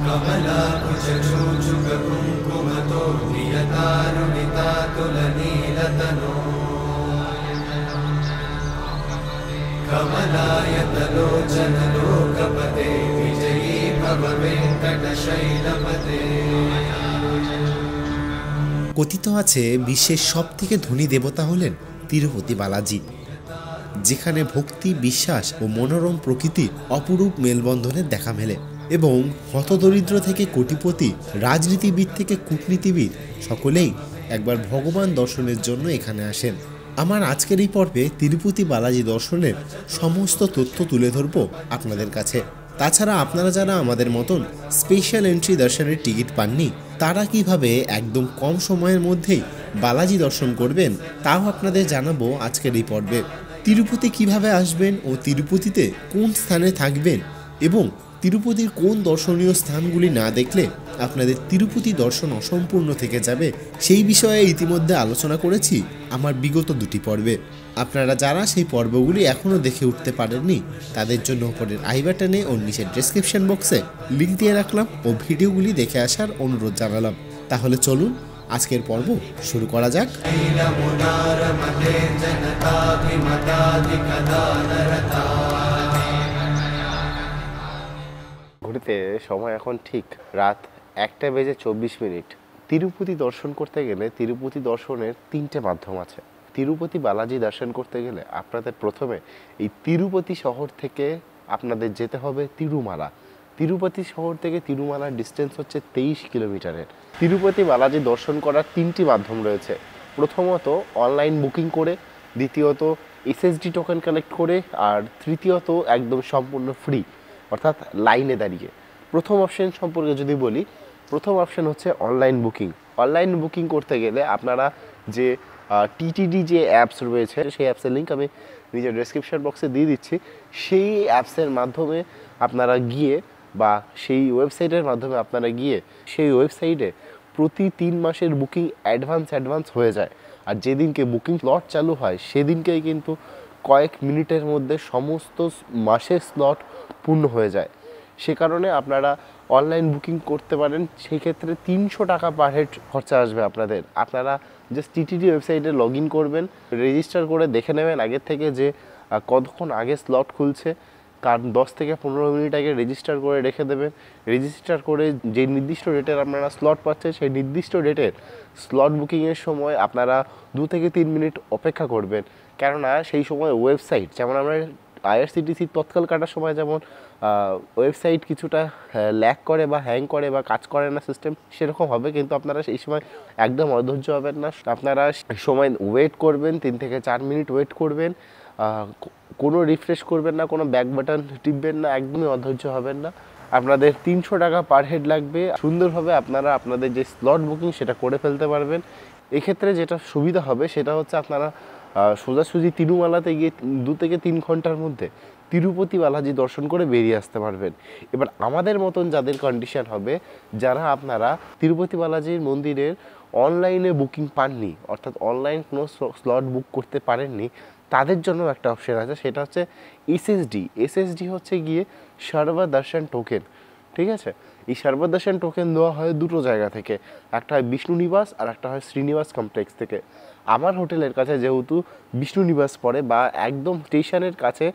कमलाकुचूचुककुङ्कुमतो नियतारुणितातुलनीलतनो कमलायतलोचनलोकपते विजयी भव वेङ्कटशैलपते। কথিত আছে বিশ্বের সবথেকে ধনী দেবতা হলেন তিরুপতি বালাজি, যেখানে ভক্তি, বিশ্বাস ও মনোরম প্রকৃতির অপরূপ মেলবন্ধনের দেখা মেলে এবং হতদরিদ্র থেকে কোটিপতি, রাজনীতিবিদ থেকে কূটনীতিবিদ সকলেই একবার ভগবান দর্শনের জন্য এখানে আসেন। আমার আজকের এই পর্বে তিরুপতি বালাজি দর্শনের সমস্ত তথ্য তুলে ধরব আপনাদের কাছে। তাছাড়া আপনারা যারা আমাদের মতন স্পেশাল এন্ট্রি দর্শনের টিকিট পাননি, তারা কিভাবে একদম কম সময়ের মধ্যেই বালাজি দর্শন করবেন তাও আপনাদের জানাবো আজকের এই পর্বে। তিরুপতি কিভাবে আসবেন ও তিরুপতিতে কোন স্থানে থাকবেন এবং তিরুপতির কোন দর্শনীয় স্থানগুলি না দেখলে আপনাদের তিরুপতি দর্শন অসম্পূর্ণ থেকে যাবে, সেই বিষয়ে ইতিমধ্যে আলোচনা করেছি আমার বিগত দুটি পর্বে। আপনারা যারা সেই পর্বগুলি এখনও দেখে উঠতে পারেননি, তাদের জন্য উপরের আই বাটনে ও নিচের ডেসক্রিপশন বক্সে লিঙ্ক দিয়ে রাখলাম ও ভিডিওগুলি দেখে আসার অনুরোধ জানালাম। তাহলে চলুন আজকের পর্ব শুরু করা যাক। ঘড়িতে সময় এখন ঠিক রাত 1:24। তিরুপতি দর্শন করতে গেলে তিরুপতি দর্শনের 3টে মাধ্যম আছে। তিরুপতি বালাজি দর্শন করতে গেলে আপনাদের প্রথমে এই তিরুপতি শহর থেকে আপনাদের যেতে হবে তিরুমালা। তিরুপতি শহর থেকে তিরুমালার ডিস্টেন্স হচ্ছে 23 কিলোমিটারের। তিরুপতি বালাজি দর্শন করার 3টি মাধ্যম রয়েছে। প্রথমত অনলাইন বুকিং করে, দ্বিতীয়ত এসএসডি টোকেন কালেক্ট করে, আর তৃতীয়ত একদম সম্পূর্ণ ফ্রি, অর্থাৎ লাইনে দাঁড়িয়ে। প্রথম অপশন সম্পর্কে যদি বলি, প্রথম অপশন হচ্ছে অনলাইন বুকিং। অনলাইন বুকিং করতে গেলে আপনারা যে টিটিডি যে অ্যাপস রয়েছে, সেই অ্যাপসের লিঙ্ক আমি নিজের ডেসক্রিপশন বক্সে দিয়ে দিচ্ছি। সেই অ্যাপসের মাধ্যমে আপনারা গিয়ে বা সেই ওয়েবসাইটের মাধ্যমে আপনারা গিয়ে সেই ওয়েবসাইটে প্রতি 3 মাসের বুকিং অ্যাডভান্স হয়ে যায়। আর যেদিনকে বুকিং স্লট চালু হয় সেদিনকেই কিন্তু কয়েক মিনিটের মধ্যে সমস্ত মাসের স্লট পূর্ণ হয়ে যায়। সে কারণে আপনারা অনলাইন বুকিং করতে পারেন। সেই ক্ষেত্রে 300 টাকা পার হেড খরচা আসবে আপনাদের। আপনারা জাস্ট টিটিডি ওয়েবসাইটে লগ ইন করবেন, রেজিস্টার করে দেখে নেবেন আগের থেকে যে কতক্ষণ আগে স্লট খুলছে, তার 10 থেকে 15 মিনিট আগে রেজিস্টার করে রেখে দেবেন। রেজিস্টার করে যে নির্দিষ্ট ডেটের আপনারা স্লট পাচ্ছেন, সেই নির্দিষ্ট ডেটের স্লট বুকিংয়ের সময় আপনারা 2 থেকে 3 মিনিট অপেক্ষা করবেন। কেননা সেই সময় ওয়েবসাইট, যেমন আমরা আইআরসিটিসি তৎকাল কাটার সময় যেমন ওয়েবসাইট কিছুটা ল্যাগ করে বা হ্যাং করে বা কাজ করে না সিস্টেম, সেরকম হবে। কিন্তু আপনারা সেই সময় একদম অধৈর্য হবেন না। আপনারা সময় ওয়েট করবেন, 3 থেকে 4 মিনিট ওয়েট করবেন, কোনো রিফ্রেশ করবেন না, কোনো ব্যাক বাটন টিপবেন না, একদমই অধৈর্য হবেন না। আপনাদের 300 টাকা পার হেড লাগবে। সুন্দরভাবে আপনারা আপনাদের যে স্লট বুকিং সেটা করে ফেলতে পারবেন। এক্ষেত্রে যেটা সুবিধা হবে সেটা হচ্ছে আপনারা সোজাসুজি তিরুমালাতে গিয়ে 2 থেকে 3 ঘন্টার মধ্যে তিরুপতি বালাজি দর্শন করে বেরিয়ে আসতে পারবেন। এবার আমাদের মতন যাদের কন্ডিশন হবে, যারা আপনারা তিরুপতি বালাজির মন্দিরের অনলাইনে বুকিং পাননি, অর্থাৎ অনলাইন কোনো স্লট বুক করতে পারেননি, তাদের জন্য একটা অপশন আছে, সেটা হচ্ছে এসএসডি। এসএসডি হচ্ছে গিয়ে সর্বদর্শন টোকেন। ঠিক আছে, এই সর্বদর্শন টোকেন দেওয়া হয় দুটো জায়গা থেকে, একটা হয় বিষ্ণু নিবাস আর একটা হয় শ্রীনিবাস কমপ্লেক্স থেকে। আমার হোটেলের কাছে যেহেতু বিষ্ণু নিবাস পড়ে বা একদম স্টেশনের কাছে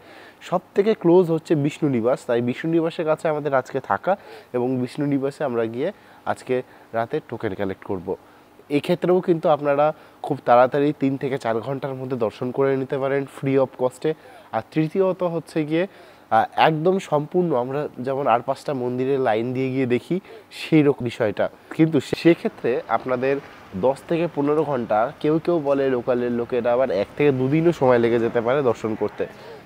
সব থেকে ক্লোজ হচ্ছে বিষ্ণু নিবাস, তাই বিষ্ণু নিবাসের কাছে আমাদের আজকে থাকা এবং বিষ্ণু নিবাসে আমরা গিয়ে আজকে রাতে টোকেন কালেক্ট করব। এক্ষেত্রেও কিন্তু আপনারা খুব তাড়াতাড়ি 3 থেকে 4 ঘন্টার মধ্যে দর্শন করে নিতে পারেন ফ্রি অফ কস্টে। আর তৃতীয়ত হচ্ছে গিয়ে একদম সম্পূর্ণ আমরা যেমন আর 5টা মন্দিরের লাইন দিয়ে গিয়ে দেখি সেই রকম বিষয়টা, কিন্তু সেক্ষেত্রে আপনাদের 10 থেকে 15 ঘন্টা, কেউ বলে লোকালের লোকেরা আবার 1 থেকে 2 দিনও সময় লেগে যেতে পারে দর্শন করতে।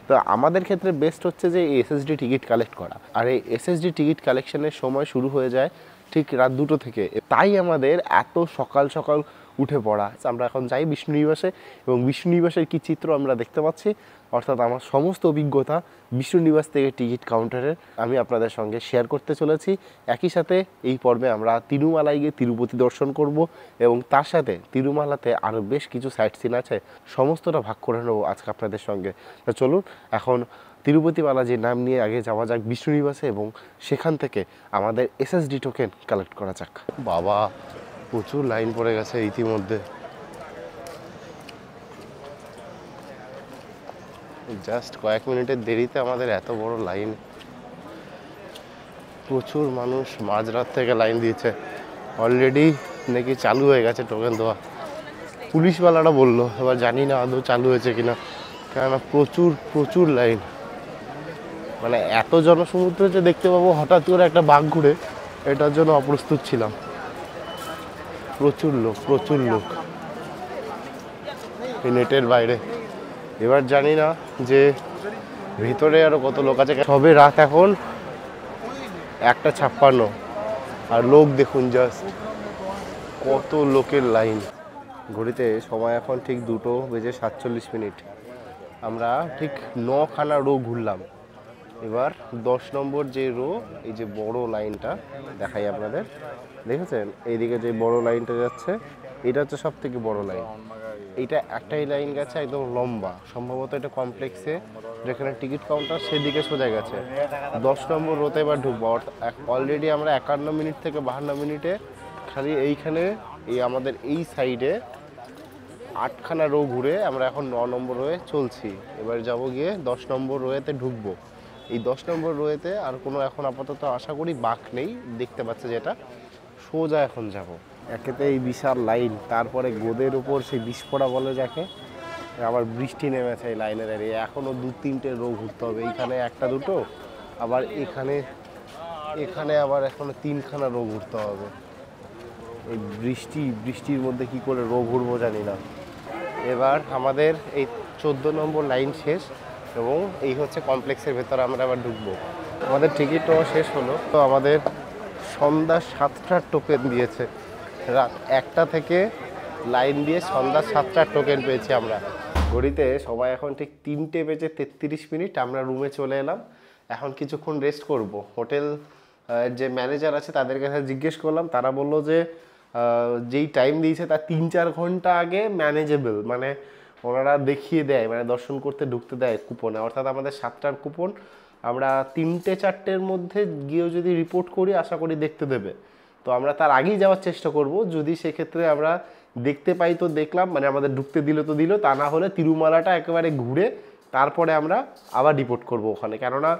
তো আমাদের ক্ষেত্রে বেস্ট হচ্ছে যে এসএসডি টিকিট কালেক্ট করা। আর এই এসএসডি টিকিট কালেকশনের সময় শুরু হয়ে যায় ঠিক রাত 2টো থেকে। তাই আমাদের এত সকাল সকাল উঠে পড়া। আমরা এখন যাই বিষ্ণু নিবাসে এবং বিষ্ণু নিবাসের কী চিত্র আমরা দেখতে পাচ্ছি, অর্থাৎ আমার সমস্ত অভিজ্ঞতা বিষ্ণু নিবাস থেকে টিকিট কাউন্টারের আমি আপনাদের সঙ্গে শেয়ার করতে চলেছি। একই সাথে এই পর্বে আমরা তিরুমালায় গিয়ে তিরুপতি দর্শন করব এবং তার সাথে তিরুমালাতে আরও বেশ কিছু সাইট সিন আছে, সমস্তটা ভাগ করে নেবো আজকে আপনাদের সঙ্গে। তো চলুন এখন তিরুপতি বালাজির নাম নিয়ে আগে যাওয়া যাক বিষ্ণু নিবাসে এবং সেখান থেকে আমাদের এসএসডি টোকেন কালেক্ট করা যাক। বাবা প্রচুর লাইন পড়ে গেছে ইতিমধ্যে, জাস্ট কয়েক মিনিটের দেরিতে আমাদের এত বড় লাইন। প্রচুর মানুষ মাঝরাত থেকে লাইন দিয়েছে, অলরেডি নাকি চালু হয়ে গেছে টোকেন দেওয়া, পুলিশওয়ালারা বললো। এবার জানি না আদৌ চালু হয়েছে কিনা, কেননা প্রচুর প্রচুর লাইন। মানে এত জনসমুদ্র যে দেখতে পাবো হঠাৎ করে একটা বাঘ ঘুরে, এটার জন্য অপ্রস্তুত ছিলাম। প্রচুর লোক প্রচুর লোক নেটের বাইরে। এবার জানি না যে ভিতরে আরো কত লোক আছে। সবে রাত এখন 1:56 আর লোক দেখুন জাস্ট কত লোকের লাইন। ঘড়িতে সময় এখন ঠিক 2:47। আমরা ঠিক 9খানা রো ঘুরলাম। এবার 10 নম্বর যে রো, এই যে বড় লাইনটা দেখাই আপনাদের, দেখেছেন এইদিকে যে বড় লাইনটা যাচ্ছে, এটা হচ্ছে সব থেকে বড় লাইন। এইটা একটাই লাইন গেছে একদম লম্বা, সম্ভবত এটা কমপ্লেক্সে যেখানে টিকিট কাউন্টার সেদিকে সোজা গেছে। 10 নম্বর রোতে এবার ঢুকবো। অলরেডি আমরা 51 মিনিট থেকে 52 মিনিটে খালি এইখানে এই আমাদের এই সাইডে 8খানা রো ঘুরে আমরা এখন 9 নম্বর রোয়ে চলছি। এবার যাব গিয়ে 10 নম্বর রোয়েতে ঢুকবো। এই 10 নম্বর রোয়েতে আর কোনো এখন আপাতত আশা করি বাঁক নেই, দেখতে পাচ্ছে যেটা, সোজা এখন যাব। একেতে এই বিশাল লাইন, তারপরে গোদের উপর সেই বিস্ফোরা বলে যাকে, আবার বৃষ্টি নেমেছে এই লাইনের এরিয়া। এখনও 2-3টে রো ঘুরতে হবে, এইখানে 1-2, আবার এখানে আবার এখনো 3খানা রো ঘুরতে হবে। এই বৃষ্টির মধ্যে কি করে রো ঘুরবো জানি না। এবার আমাদের এই 14 নম্বর লাইন শেষ এবং এই হচ্ছে কমপ্লেক্সের ভেতরে আমরা আবার ঢুকবো। আমাদের টিকিটও শেষ হলো। তো আমাদের সন্ধ্যা 7টার টোকেন দিয়েছে, রাত 1টা থেকে লাইন দিয়ে সন্ধ্যা 7টার টোকেন পেয়েছি আমরা। ঘড়িতে সবাই এখন ঠিক 3:33। আমরা রুমে চলে এলাম। এখন কিছুক্ষণ রেস্ট করব। হোটেল যে ম্যানেজার আছে তাদের কাছে জিজ্ঞেস করলাম, তারা বললো যে যেই টাইম দিয়েছে তার 3-4 ঘন্টা আগে ম্যানেজেবল, মানে ওনারা দেখিয়ে দেয়, মানে দর্শন করতে ঢুকতে দেয় কুপনে। অর্থাৎ আমাদের 7টার কুপন, আমরা 3-4টের মধ্যে গিয়েও যদি রিপোর্ট করি আশা করি দেখতে দেবে। তো আমরা তার আগেই যাওয়ার চেষ্টা করব। যদি সেক্ষেত্রে আমরা দেখতে পাই তো দেখলাম, মানে আমাদের ঢুকতে দিল তো দিল, তা না হলে তিরুমালাটা একেবারে ঘুরে তারপরে আমরা আবার রিপোর্ট করব ওখানে। কেননা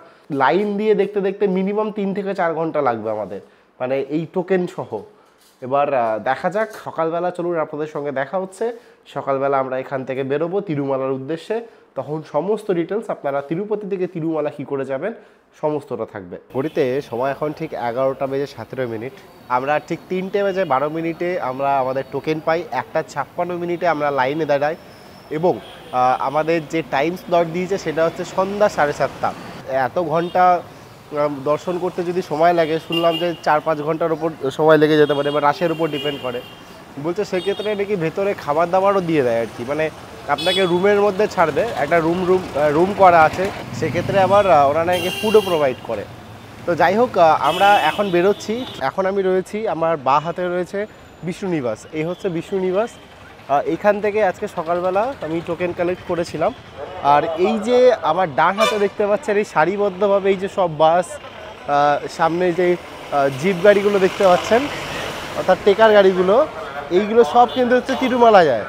লাইন দিয়ে দেখতে দেখতে মিনিমাম 3 থেকে 4 ঘন্টা লাগবে আমাদের, মানে এই টোকেন সহ। এবার দেখা যাক, সকালবেলা চলুন আপনাদের সঙ্গে দেখা হচ্ছে। সকালবেলা আমরা এখান থেকে বেরোবো তিরুমালার উদ্দেশ্যে। তখন সমস্ত ডিটেলস, আপনারা তিরুপতি থেকে তিরুমালা কী করে যাবেন সমস্তটা থাকবে। ঘড়িতে সময় এখন ঠিক 11:17। আমরা ঠিক 3:12 আমরা আমাদের টোকেন পাই। 1:56 আমরা লাইনে দাঁড়াই এবং আমাদের যে টাইম স্লট দিয়েছে সেটা হচ্ছে সন্ধ্যা 7:30। এত ঘন্টা দর্শন করতে যদি সময় লাগে, শুনলাম যে 4-5 ঘন্টার ওপর সময় লেগে যেতে পারে, বা রাশের উপর ডিপেন্ড করে। বলছে সেক্ষেত্রে নাকি ভেতরে খাবার দাবারও দিয়ে দেয় আর কি, মানে আপনাকে রুমের মধ্যে ছাড়বে, একটা রুম করা আছে, সেক্ষেত্রে আবার ওরা নাকি ফুডও প্রোভাইড করে। তো যাই হোক, আমরা এখন বেরোচ্ছি। এখন আমি রয়েছি, আমার বাঁ হাতে রয়েছে বিষ্ণু নিবাস। এই হচ্ছে বিষ্ণু নিবাস। এইখান থেকে আজকে সকালবেলা আমি টোকেন কালেক্ট করেছিলাম। আর এই যে আমার ডান হাতে দেখতে পাচ্ছেন, এই সারিবদ্ধভাবে এই যে সব বাস, সামনে যে জিপ গাড়িগুলো দেখতে পাচ্ছেন, অর্থাৎ টেকার গাড়িগুলো, এইগুলো সব কিন্তু হচ্ছে তিরুমালা যায়।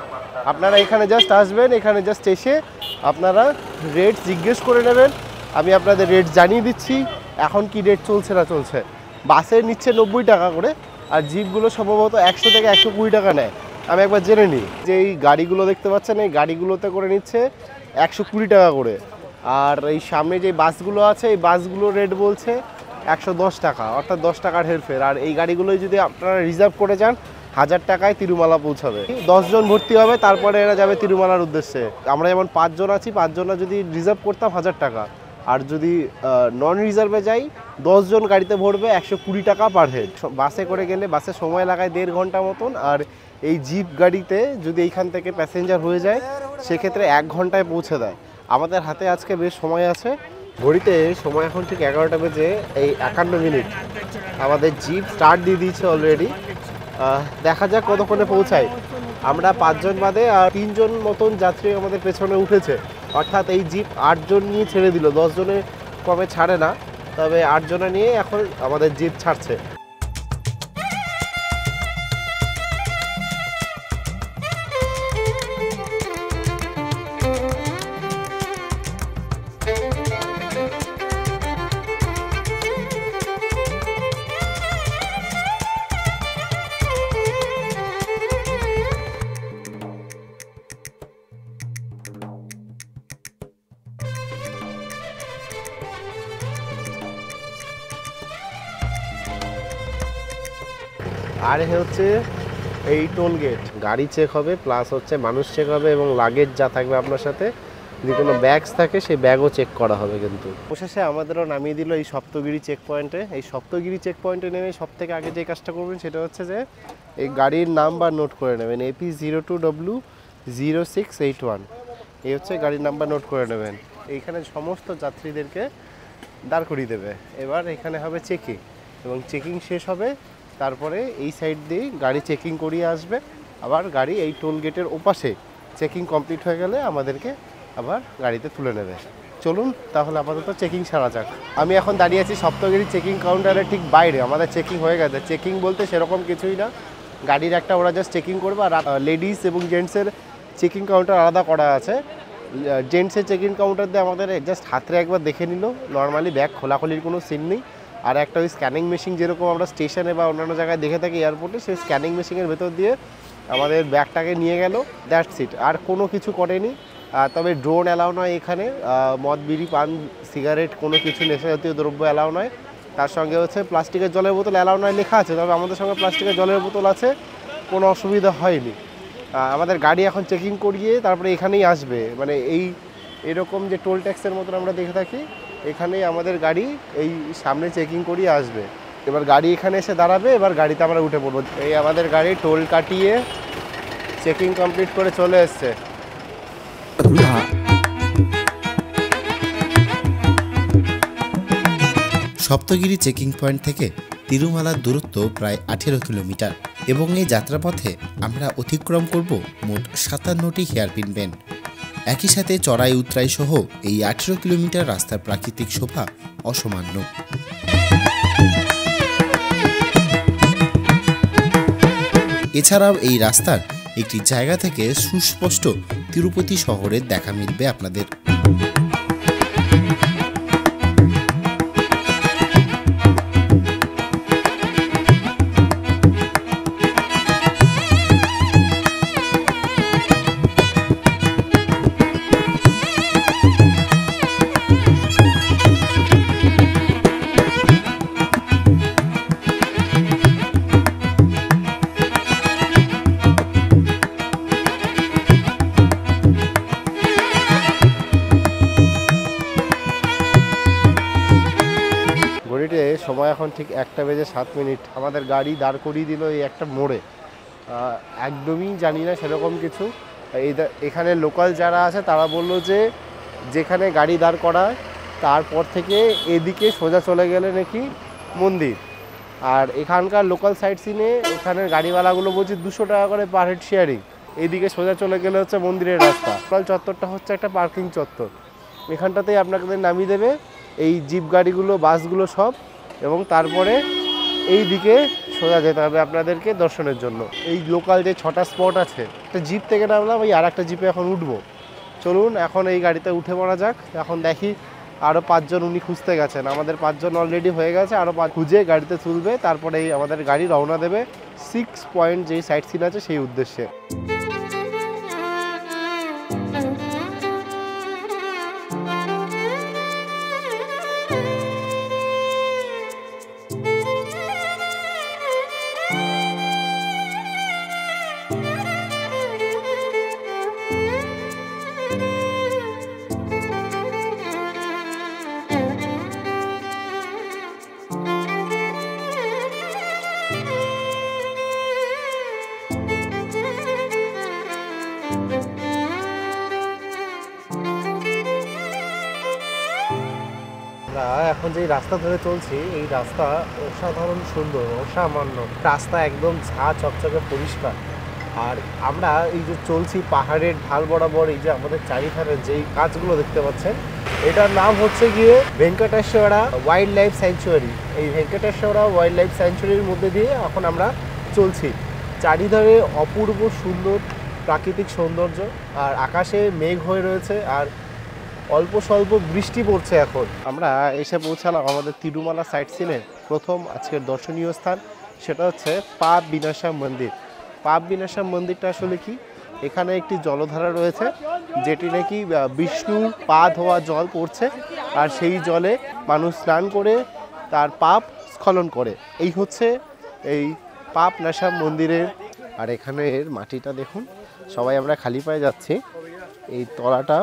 আপনারা এখানে জাস্ট আসবেন, এখানে জাস্ট এসে আপনারা রেট জিজ্ঞেস করে নেবেন। আমি আপনাদের রেট জানিয়ে দিচ্ছি এখন কি রেট চলছে না চলছে। বাসে নিচ্ছে 90 টাকা করে, আর জিপগুলো সম্ভবত 100 থেকে 120 টাকা নেয়। আমি একবার জেনে নিই। যে এই গাড়িগুলো দেখতে পাচ্ছেন, এই গাড়িগুলোতে করে নিচ্ছে 120 টাকা করে। আর এই সামনে যে বাসগুলো আছে, এই বাসগুলোর রেট বলছে 110 টাকা, অর্থাৎ 10 টাকার হেরফের। আর এই গাড়িগুলোই যদি আপনারা রিজার্ভ করে যান 1000 টাকায় তিরুমালা পৌঁছাবে। 10 জন ভর্তি হবে, তারপরে এরা যাবে তিরুমালার উদ্দেশ্যে। আমরা যেমন 5 জন আছি, 5 জনা যদি রিজার্ভ করতাম 1000 টাকা, আর যদি নন রিজার্ভে যাই 10 জন গাড়িতে ভরবে 120 টাকা পার হেড। বাসে করে গেলে বাসে সময় লাগায় 1.5 ঘন্টা মতন, আর এই জিপ গাড়িতে যদি এইখান থেকে প্যাসেঞ্জার হয়ে যায় সেক্ষেত্রে 1 ঘন্টায় পৌঁছে দেয়। আমাদের হাতে আজকে বেশ সময় আছে। ঘড়িতে সময় এখন ঠিক 11টা বেজে এই 51 মিনিট। আমাদের জিপ স্টার্ট দিয়ে দিয়েছে অলরেডি। দেখা যাক কতক্ষণে পৌঁছায়। আমরা 5 জন বাদে আর 3 জন মতন যাত্রী আমাদের পেছনে উঠেছে। অর্থাৎ এই জিপ 8 জন নিয়ে ছেড়ে দিল, 10 জনের কমে ছাড়ে না, তবে 8 জনা নিয়ে এখন আমাদের জিপ ছাড়ছে। আর হচ্ছে এই টোল গেট, গাড়ি চেক হবে প্লাস হচ্ছে মানুষ চেক হবে এবং লাগেজ যা থাকবে আপনার সাথে, যদি কোনো ব্যাগস থাকে সেই ব্যাগও চেক করা হবে। কিন্তু অবশেষে আমাদেরও নামিয়ে দিল এই সপ্তগিরি চেক পয়েন্টে। এই সপ্তগিরি চেক পয়েন্টে নেমে সব থেকে আগে যে কাজটা করবেন সেটা হচ্ছে যে এই গাড়ির নাম্বার নোট করে নেবেন, AP02W0681, এই হচ্ছে গাড়ির নাম্বার নোট করে নেবেন। এইখানে সমস্ত যাত্রীদেরকে দাঁড় করিয়ে দেবে। এবার এখানে হবে চেকিং এবং চেকিং শেষ হবে, তারপরে এই সাইড দিয়ে গাড়ি চেকিং করিয়ে আসবে, আবার গাড়ি এই টোল গেটের ওপাশে চেকিং কমপ্লিট হয়ে গেলে আমাদেরকে আবার গাড়িতে তুলে নেবে। চলুন তাহলে আপাতত চেকিং সারা যাক। আমি এখন দাঁড়িয়ে আছি সপ্তগিরি চেকিং কাউন্টারের ঠিক বাইরে। আমাদের চেকিং হয়ে গেছে। চেকিং বলতে সেরকম কিছুই না, গাড়ির একটা ওরা জাস্ট চেকিং করবে, আর লেডিস এবং জেন্টসের চেকিং কাউন্টার আলাদা করা আছে। জেন্টসের চেকিং কাউন্টার দিয়ে আমাদের জাস্ট হাতে একবার দেখে নিল, নর্মালি ব্যাগ খোলাখুলির কোনো সিন নেই। আর একটা ওই স্ক্যানিং মেশিন যেরকম আমরা স্টেশনে বা অন্যান্য জায়গায় দেখে থাকি এয়ারপোর্টে, সেই স্ক্যানিং মেশিনের ভেতর দিয়ে আমাদের ব্যাগটাকে নিয়ে গেল, দ্যাটস ইট। আর কোনো কিছু করেনি। তবে ড্রোন অ্যালাউ নয় এখানে, মদ বিড়ি পান সিগারেট কোনো কিছু নেশাজাতীয় দ্রব্য অ্যালাউ নয়। তার সঙ্গে হচ্ছে প্লাস্টিকের জলের বোতল অ্যালাউ নয় লেখা আছে, তবে আমাদের সঙ্গে প্লাস্টিকের জলের বোতল আছে, কোনো অসুবিধা হয়নি। আমাদের গাড়ি এখন চেকিং করিয়ে তারপরে এখানেই আসবে, মানে এরকম যে টোল ট্যাক্সের মতন আমরা দেখে থাকি, এখানেই আমাদের গাড়ি এই সামনে চেকিং করিয়ে আসবে। এবার গাড়ি এখানে এসে দাঁড়াবে, এবার গাড়িতে আমরা উঠে পড়বো। এই আমাদের গাড়ি টোল কাটিয়ে চেকিং কমপ্লিট করে চলে এসছে। সপ্তগিরি চেকিং পয়েন্ট থেকে তিরুমালার দূরত্ব প্রায় 18 কিলোমিটার এবং এই যাত্রাপথে আমরা অতিক্রম করব মোট 57টি হেয়ারপিন বেন্ড। একই সাথে চড়াই উতরাই সহ এই 18 কিলোমিটার রাস্তার প্রাকৃতিক শোভা অসামান্য। এছাড়াও এই রাস্তার একটি জায়গা থেকে সুস্পষ্ট তিরুপতি শহরের দেখা মিলবে আপনাদের। সময় এখন ঠিক 1:07। আমাদের গাড়ি দাঁড় করিয়ে দিল এই একটা মোড়ে। একদমই জানি না সেরকম কিছু। এখানে লোকাল যারা আছে তারা বললো যে যেখানে গাড়ি দাঁড় করায় তারপর থেকে এদিকে সোজা চলে গেলে নাকি মন্দির। আর এখানকার লোকাল সাইট সিনে এখানের গাড়িওয়ালাগুলো বলছে 200 টাকা করে পার হেড শেয়ারিং। এইদিকে সোজা চলে গেলে হচ্ছে মন্দিরের রাস্তা। লোকাল চত্বরটা হচ্ছে একটা পার্কিং চত্বর, এখানটাতেই আপনাকে নামিয়ে দেবে এই জিপ গাড়িগুলো, বাসগুলো সব, এবং তারপরে এই দিকে সোজা যেতে হবে আপনাদেরকে দর্শনের জন্য। এই লোকাল যে 6টা স্পট আছে, একটা জিপ থেকে নামলাম, এই আর একটা জিপে এখন উঠবো। চলুন এখন এই গাড়িতে উঠে পড়া যাক। এখন দেখি আরও 5 জন উনি খুঁজতে গেছেন, আমাদের 5 জন অলরেডি হয়ে গেছে, আরও 5 খুঁজে গাড়িতে তুলবে, তারপরে এই আমাদের গাড়ি রওনা দেবে 6 পয়েন্ট যেই সাইট সিন আছে সেই উদ্দেশ্যে। এখন যে রাস্তা ধরে চলছি, এই রাস্তা অসাধারণ সুন্দর, অসামান্য রাস্তা, একদম ঝাঁ চকচকে পরিষ্কার। আর আমরা এই যে চলছি পাহাড়ের ঢাল বরাবর, এই যে আমাদের চারিধারে যেই গাছগুলো দেখতে পাচ্ছেন, এটার নাম হচ্ছে গিয়ে ভেঙ্কটেশ্বরা ওয়াইল্ড লাইফ স্যাংচুয়ারি। এই ভেঙ্কটেশ্বরা ওয়াইল্ড লাইফ স্যাংচুয়ারির মধ্যে দিয়ে এখন আমরা চলছি। চারিধারে অপূর্ব সুন্দর প্রাকৃতিক সৌন্দর্য, আর আকাশে মেঘ হয়ে রয়েছে, আর অল্প স্বল্প বৃষ্টি পড়ছে। এখন আমরা এসে পৌঁছালাম আমাদের তিরুমালা সাইট সিনের প্রথম আজকের দর্শনীয় স্থান, সেটা হচ্ছে পাপ বিনাশাম মন্দির। পাপ বিনাশাম মন্দিরটা আসলে কি? এখানে একটি জলধারা রয়েছে, যেটি নাকি বিষ্ণুর পা ধোয়া জল পড়ছে, আর সেই জলে মানুষ স্নান করে তার পাপ স্খলন করে। এই হচ্ছে এই পাপ নাশাম মন্দিরের। আর এখানের মাটিটা দেখুন, সবাই আমরা খালি পায়ে যাচ্ছি। এই তলাটা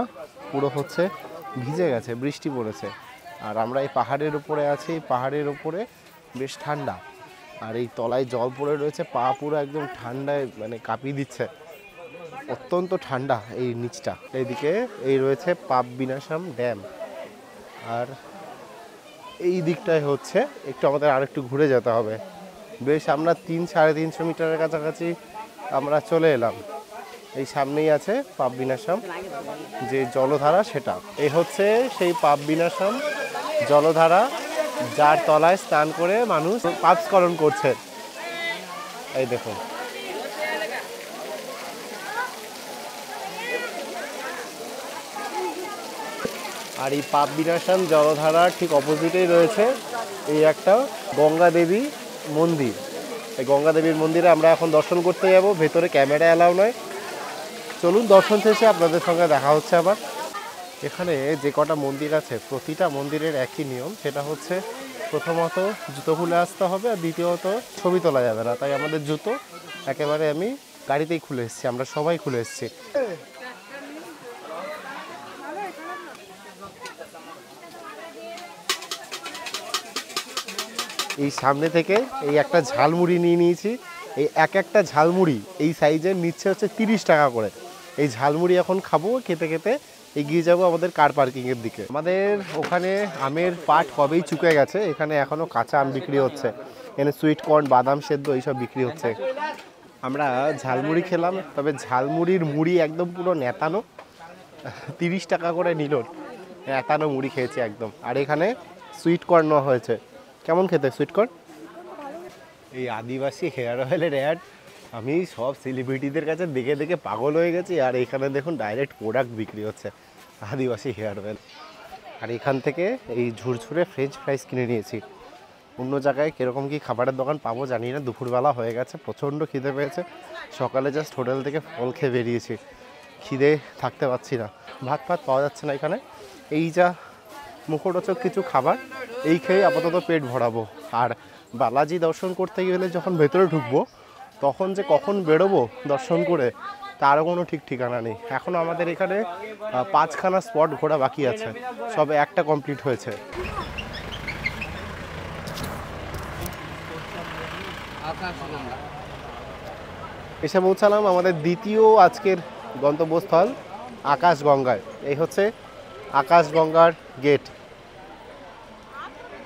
পুরো হচ্ছে ভিজে গেছে, বৃষ্টি পড়েছে। আর আমরা এই পাহাড়ের উপরে আছি, পাহাড়ের উপরে বেশ ঠান্ডা, আর এই তলায় জল পড়ে রয়েছে, পা পুরো একদম ঠান্ডায় মানে কাঁপিয়ে দিচ্ছে, অত্যন্ত ঠান্ডা এই নিচটা। এইদিকে এই রয়েছে পাপ বিনাশাম ড্যাম, আর এই দিকটায় হচ্ছে একটু আমাদের আর একটু ঘুরে যেতে হবে। বেশ আমরা 300-350 মিটারের কাছাকাছি আমরা চলে এলাম। এই সামনেই আছে পাপ বিনাশাম যে জলধারা, সেটা এই হচ্ছে সেই পাপ বিনাশাম জলধারা, যার তলায় স্নান করে মানুষ পাপ স্খলন করছে। এই দেখুন, আর এই পাপ বিনাশাম জলধারার ঠিক অপোজিটেই রয়েছে এই একটা গঙ্গা দেবী মন্দির। এই গঙ্গা দেবীর মন্দিরে আমরা এখন দর্শন করতে যাব, ভেতরে ক্যামেরা অ্যালাউ নয়। চলুন, দর্শন শেষে আপনাদের সঙ্গে দেখা হচ্ছে আবার। এখানে যে কটা মন্দির আছে, প্রতিটা মন্দিরের একই নিয়ম, সেটা হচ্ছে প্রথমত জুতো খুলে আসতে হবে, আর দ্বিতীয়ত ছবি তোলা যাবে না। তাই আমাদের জুতো একেবারে আমি গাড়িতেই খুলে এসেছি, আমরা সবাই খুলে এসেছি। এই সামনে থেকে এই একটা ঝালমুড়ি নিয়ে নিয়েছি। এই একটা ঝালমুড়ি এই সাইজের নিচ্ছে হচ্ছে 30 টাকা করে। এই ঝালমুড়ি এখন খাবো, খেতে খেতে এগিয়ে যাব আমাদের কার পার্কিংয়ের দিকে। আমাদের ওখানে আমের পাট কবেই চুকে গেছে, এখানে এখনও কাঁচা আম বিক্রি হচ্ছে। এখানে সুইট কর্ন, বাদাম সেদ্ধ এইসব বিক্রি হচ্ছে। আমরা ঝালমুড়ি খেলাম, তবে ঝালমুড়ির মুড়ি একদম পুরো নেতানো, 30 টাকা করে নিল, নেতানো মুড়ি খেয়েছি একদম। আর এখানে সুইট কর্ন নেওয়া হয়েছে। কেমন খেতে সুইট কর্ন? এই আদিবাসী হেয়ার অয়েলের অ্যাড আমি সব সেলিব্রিটিদের কাছে দেখে দেখে পাগল হয়ে গেছি। আর এখানে দেখুন ডাইরেক্ট প্রোডাক্ট বিক্রি হচ্ছে, আদিবাসী হেয়ার অয়েল। আর এখান থেকে এই ঝুরঝুরে ফ্রেঞ্চ ফ্রাইস কিনে নিয়েছি। অন্য জায়গায় কীরকম কী খাবারের দোকান পাবো জানি না, দুপুরবেলা হয়ে গেছে, প্রচণ্ড খিদে পেয়েছে। সকালে জাস্ট হোটেল থেকে ফল খেয়ে বেরিয়েছি, খিদে থাকতে পারছি না। ভাত ফাত পাওয়া যাচ্ছে না এখানে। এই যা মুখরোচক কিছু খাবার, এই খেয়ে আপাতত পেট ভরাবো। আর বালাজি দর্শন করতে গেলে যখন ভেতরে ঢুকবো, তখন যে কখন বেরোবো দর্শন করে তারও কোনো ঠিক ঠিকানা নেই। এখনও আমাদের এখানে 5খানা স্পট ঘোরা বাকি আছে, সবে একটা কমপ্লিট হয়েছে। এসে পৌঁছালাম আমাদের দ্বিতীয় আজকের গন্তব্যস্থল আকাশগঙ্গায়। এই হচ্ছে আকাশগঙ্গার গেট।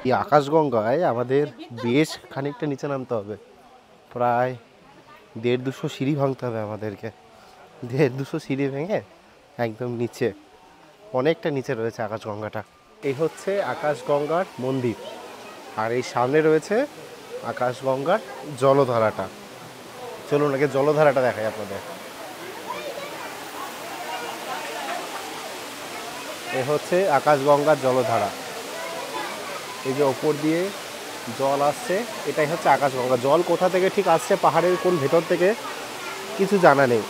এই আকাশগঙ্গায় আমাদের বেশ খানিকটা নিচে নামতে হবে, প্রায় 150-200 সিঁড়ি ভাঙতে হবে আমাদেরকে। 150-200 সিঁড়ি ভেঙে একদম নিচে, অনেকটা নিচে রয়েছে আকাশগঙ্গাটা। এই হচ্ছে আকাশগঙ্গার মন্দির, আর এই সামনে রয়েছে আকাশগঙ্গার জলধারাটা। চলুন আগে জলধারাটা দেখাই আপনাদের। এ হচ্ছে আকাশগঙ্গার জলধারা। এই যে ওপর দিয়ে জল আসছে, এটাই হচ্ছে আকাশগঙ্গা। জল কোথা থেকে ঠিক আসছে, পাহাড়ের কোন ভেতর থেকে, কিছু জানা নেই।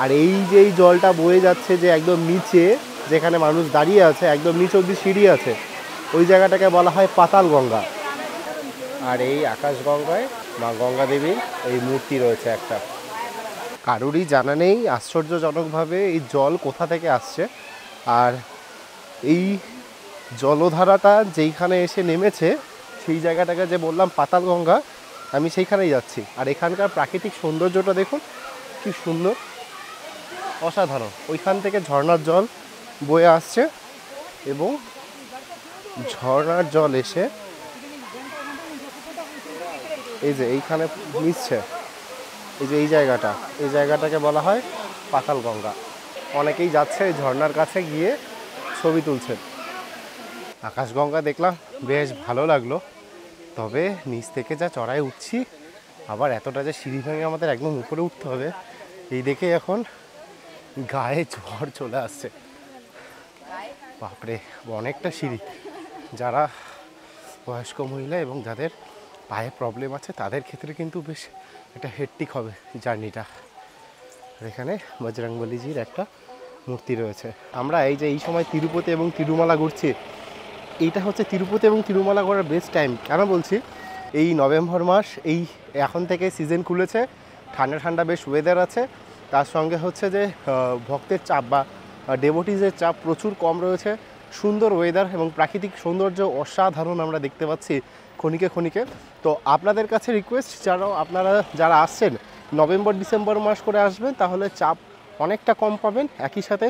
আর এই যে এই জলটা বয়ে যাচ্ছে যে একদম নিচে, যেখানে মানুষ দাঁড়িয়ে আছে, একদম নিচে অবধি সিঁড়ি আছে, ওই জায়গাটাকে বলা হয় পাতাল গঙ্গা। আর এই আকাশগঙ্গায় মা গঙ্গা দেবীর এই মূর্তি রয়েছে একটা। কারোরই জানা নেই আশ্চর্যজনকভাবে এই জল কোথা থেকে আসছে। আর এই জলধারাটা যেইখানে এসে নেমেছে, সেই জায়গাটাকে যে বললাম পাতাল গঙ্গা, আমি সেইখানেই যাচ্ছি। আর এখানকার প্রাকৃতিক সৌন্দর্যটা দেখুন, কি সুন্দর, অসাধারণ। ওইখান থেকে ঝর্ণার জল বয়ে আসছে, এবং ঝর্ণার জল এসে এই যে এইখানে মিশছে। এই যে এই জায়গাটাকে বলা হয় পাতালগঙ্গা। অনেকেই যাচ্ছে এই ঝর্ণার কাছে গিয়ে ছবি তুলছেন। আকাশগঙ্গা দেখলাম, বেশ ভালো লাগলো। তবে নিচ থেকে যা চড়াই উঠছি, আবার এতটা যে সিঁড়ি ভেঙে আমাদের একদম উপরে উঠতে হবে, এই দেখে এখন গায়ে জ্বর চলে আসছে। বাপরে, অনেকটা সিঁড়ি। যারা বয়স্ক মহিলা এবং যাদের পায়ে প্রবলেম আছে তাদের ক্ষেত্রে কিন্তু বেশ একটা হেক্টিক হবে জার্নিটা। এখানে বজরংবলীজির একটা মূর্তি রয়েছে। আমরা এই যে এই সময় তিরুপতি এবং তিরুমালা ঘুরছি, এইটা হচ্ছে তিরুপতি এবং তিরুমালা ঘোরার বেস্ট টাইম। কেন বলছি, এই নভেম্বর মাস, এই এখন থেকে সিজন খুলেছে, ঠান্ডা ঠান্ডা বেশ ওয়েদার আছে। তার সঙ্গে হচ্ছে যে ভক্তের চাপ বা ডেভোটিজের চাপ প্রচুর কম রয়েছে। সুন্দর ওয়েদার এবং প্রাকৃতিক সৌন্দর্য অসাধারণ আমরা দেখতে পাচ্ছি ক্ষণিকে ক্ষণিকে। তো আপনাদের কাছে রিকোয়েস্ট, আপনারা যারা আসছেন নভেম্বর ডিসেম্বর মাস করে আসবেন, তাহলে চাপ অনেকটা কম পাবেন, একই সাথে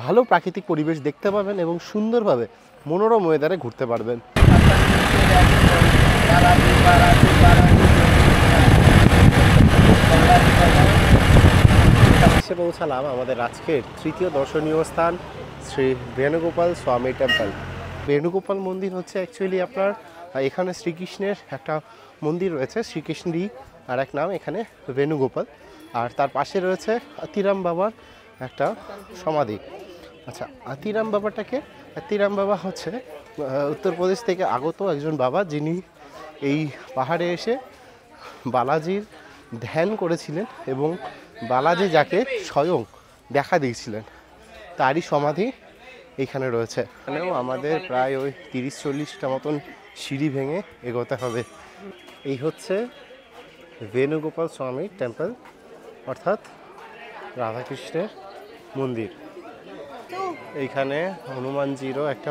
ভালো প্রাকৃতিক পরিবেশ দেখতে পাবেন এবং সুন্দরভাবে মনোরম ওয়েদারে ঘুরতে পারবেন। এসে পৌঁছালাম আমাদের আজকের তৃতীয় দর্শনীয় স্থান, শ্রী বেণুগোপাল স্বামী টেম্পল। বেণুগোপাল মন্দির হচ্ছে অ্যাকচুয়ালি আপনার এখানে শ্রীকৃষ্ণের একটা মন্দির রয়েছে, শ্রীকৃষ্ণেরই আর এক নাম এখানে বেণুগোপাল। আর তার পাশে রয়েছে আতিরাম বাবার একটা সমাধি। আচ্ছা, আতিরাম বাবা হচ্ছে উত্তরপ্রদেশ থেকে আগত একজন বাবা, যিনি এই পাহাড়ে এসে বালাজির ধ্যান করেছিলেন এবং বালাজি যাকে স্বয়ং দেখা দিয়েছিলেন, তারই সমাধি এইখানে রয়েছে। এখানেও আমাদের প্রায় ওই 30-40টা মতন সিঁড়ি ভেঙে এগোতে হবে। এই হচ্ছে বেণুগোপাল স্বামী টেম্পল, অর্থাৎ রাধাকৃষ্ণের মন্দির। এইখানে হনুমানজিরও একটা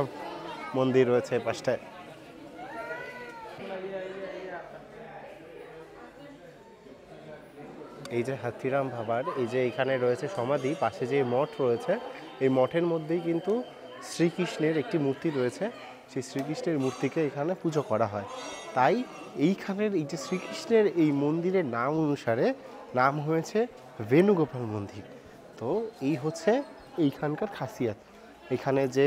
মন্দির রয়েছে পাশটায়। এই যে হাতিরাম বাবার এই যে এখানে রয়েছে সমাধি, পাশে যে মঠ রয়েছে, এই মঠের মধ্যেই কিন্তু শ্রীকৃষ্ণের একটি মূর্তি রয়েছে। সেই শ্রীকৃষ্ণের মূর্তিকে এখানে পুজো করা হয়। তাই এইখানের এই যে শ্রীকৃষ্ণের এই মন্দিরের নাম অনুসারে নাম হয়েছে বেণুগোপাল মন্দির। তো এই হচ্ছে এইখানকার খাসিয়াত। এখানে যে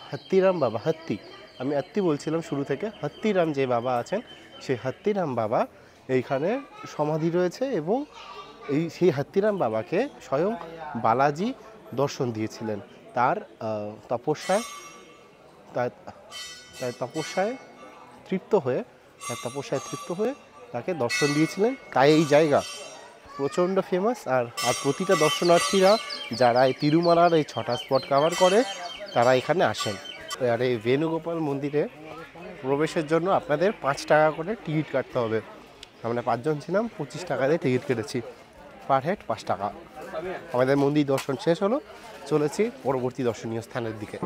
হাত্তিরাম বাবা, আমি হাত্তি বলছিলাম শুরু থেকে, হাত্তিরাম যে বাবা আছেন, সেই হাত্তিরাম বাবা এইখানে সমাধি রয়েছে এবং সেই হাত্তিরাম বাবাকে স্বয়ং বালাজি দর্শন দিয়েছিলেন। তার তপস্যায় তৃপ্ত হয়ে তাকে দর্শন দিয়েছিলেন। তাই এই জায়গা প্রচণ্ড ফেমাস। আর প্রতিটা দর্শনার্থীরা যারা এই তিরুমালার এই 6টা স্পট কভার করে, তারা এখানে আসেন। আর এই বেণুগোপাল মন্দিরে প্রবেশের জন্য আপনাদের 5 টাকা করে টিকিট কাটতে হবে। আমরা 5 জন ছিলাম, 25 টাকা দিয়ে টিকিট কেটেছি, পার হেড 5 টাকা। আমাদের মন্দির দর্শন শেষ হলো, চলেছি পরবর্তী দর্শনীয় স্থানের দিকে।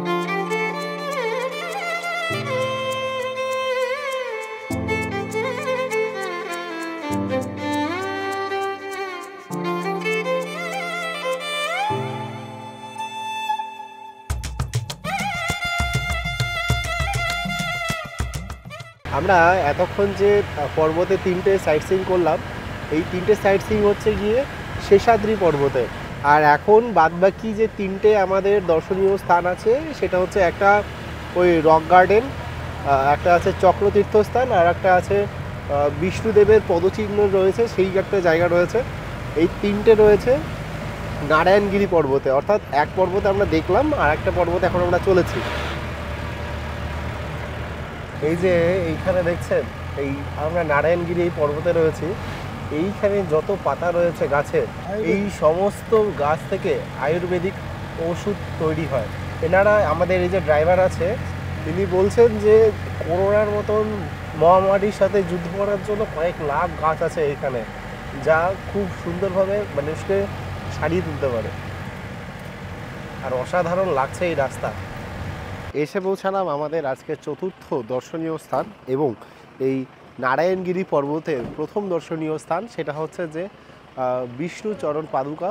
আমরা এতক্ষণ যে পর্বতে 3টে সাইট সিইং করলাম, এই 3টে সাইট সিইং হচ্ছে গিয়ে শেষাদ্রি পর্বতে। আর এখন বাদবাকি যে 3টে আমাদের দর্শনীয় স্থান আছে, সেটা হচ্ছে একটা ওই রক গার্ডেন, একটা আছে চক্রতীর্থস্থান, আর একটা আছে বিষ্ণুদেবের পদচিহ্ন রয়েছে, সেই একটা জায়গা রয়েছে। এই 3টে রয়েছে নারায়ণগিরি পর্বতে। অর্থাৎ এক পর্বতে আমরা দেখলাম, আর একটা পর্বতে এখন আমরা চলেছি। এই যে এইখানে দেখছেন, এই আমরা নারায়ণগিরি এই পর্বতে রয়েছি। এইখানে যত পাতা রয়েছে গাছের, এই সমস্ত গাছ থেকে আয়ুর্বেদিক ওষুধ তৈরি হয়। এনারা, আমাদের এই যে ড্রাইভার আছে, তিনি বলছেন যে করোনার মতন মহামারীর সাথে যুদ্ধ করার জন্য কয়েক লাখ গাছ আছে এখানে, যা খুব সুন্দরভাবে মানুষকে সারিয়ে তুলতে পারে। আর অসাধারণ লাগছে এই রাস্তা। এসে পৌঁছালাম আমাদের আজকের 4র্থ দর্শনীয় স্থান এবং এই নারায়ণগিরি পর্বতের প্রথম দর্শনীয় স্থান, সেটা হচ্ছে যে বিষ্ণুচরণ পাদুকা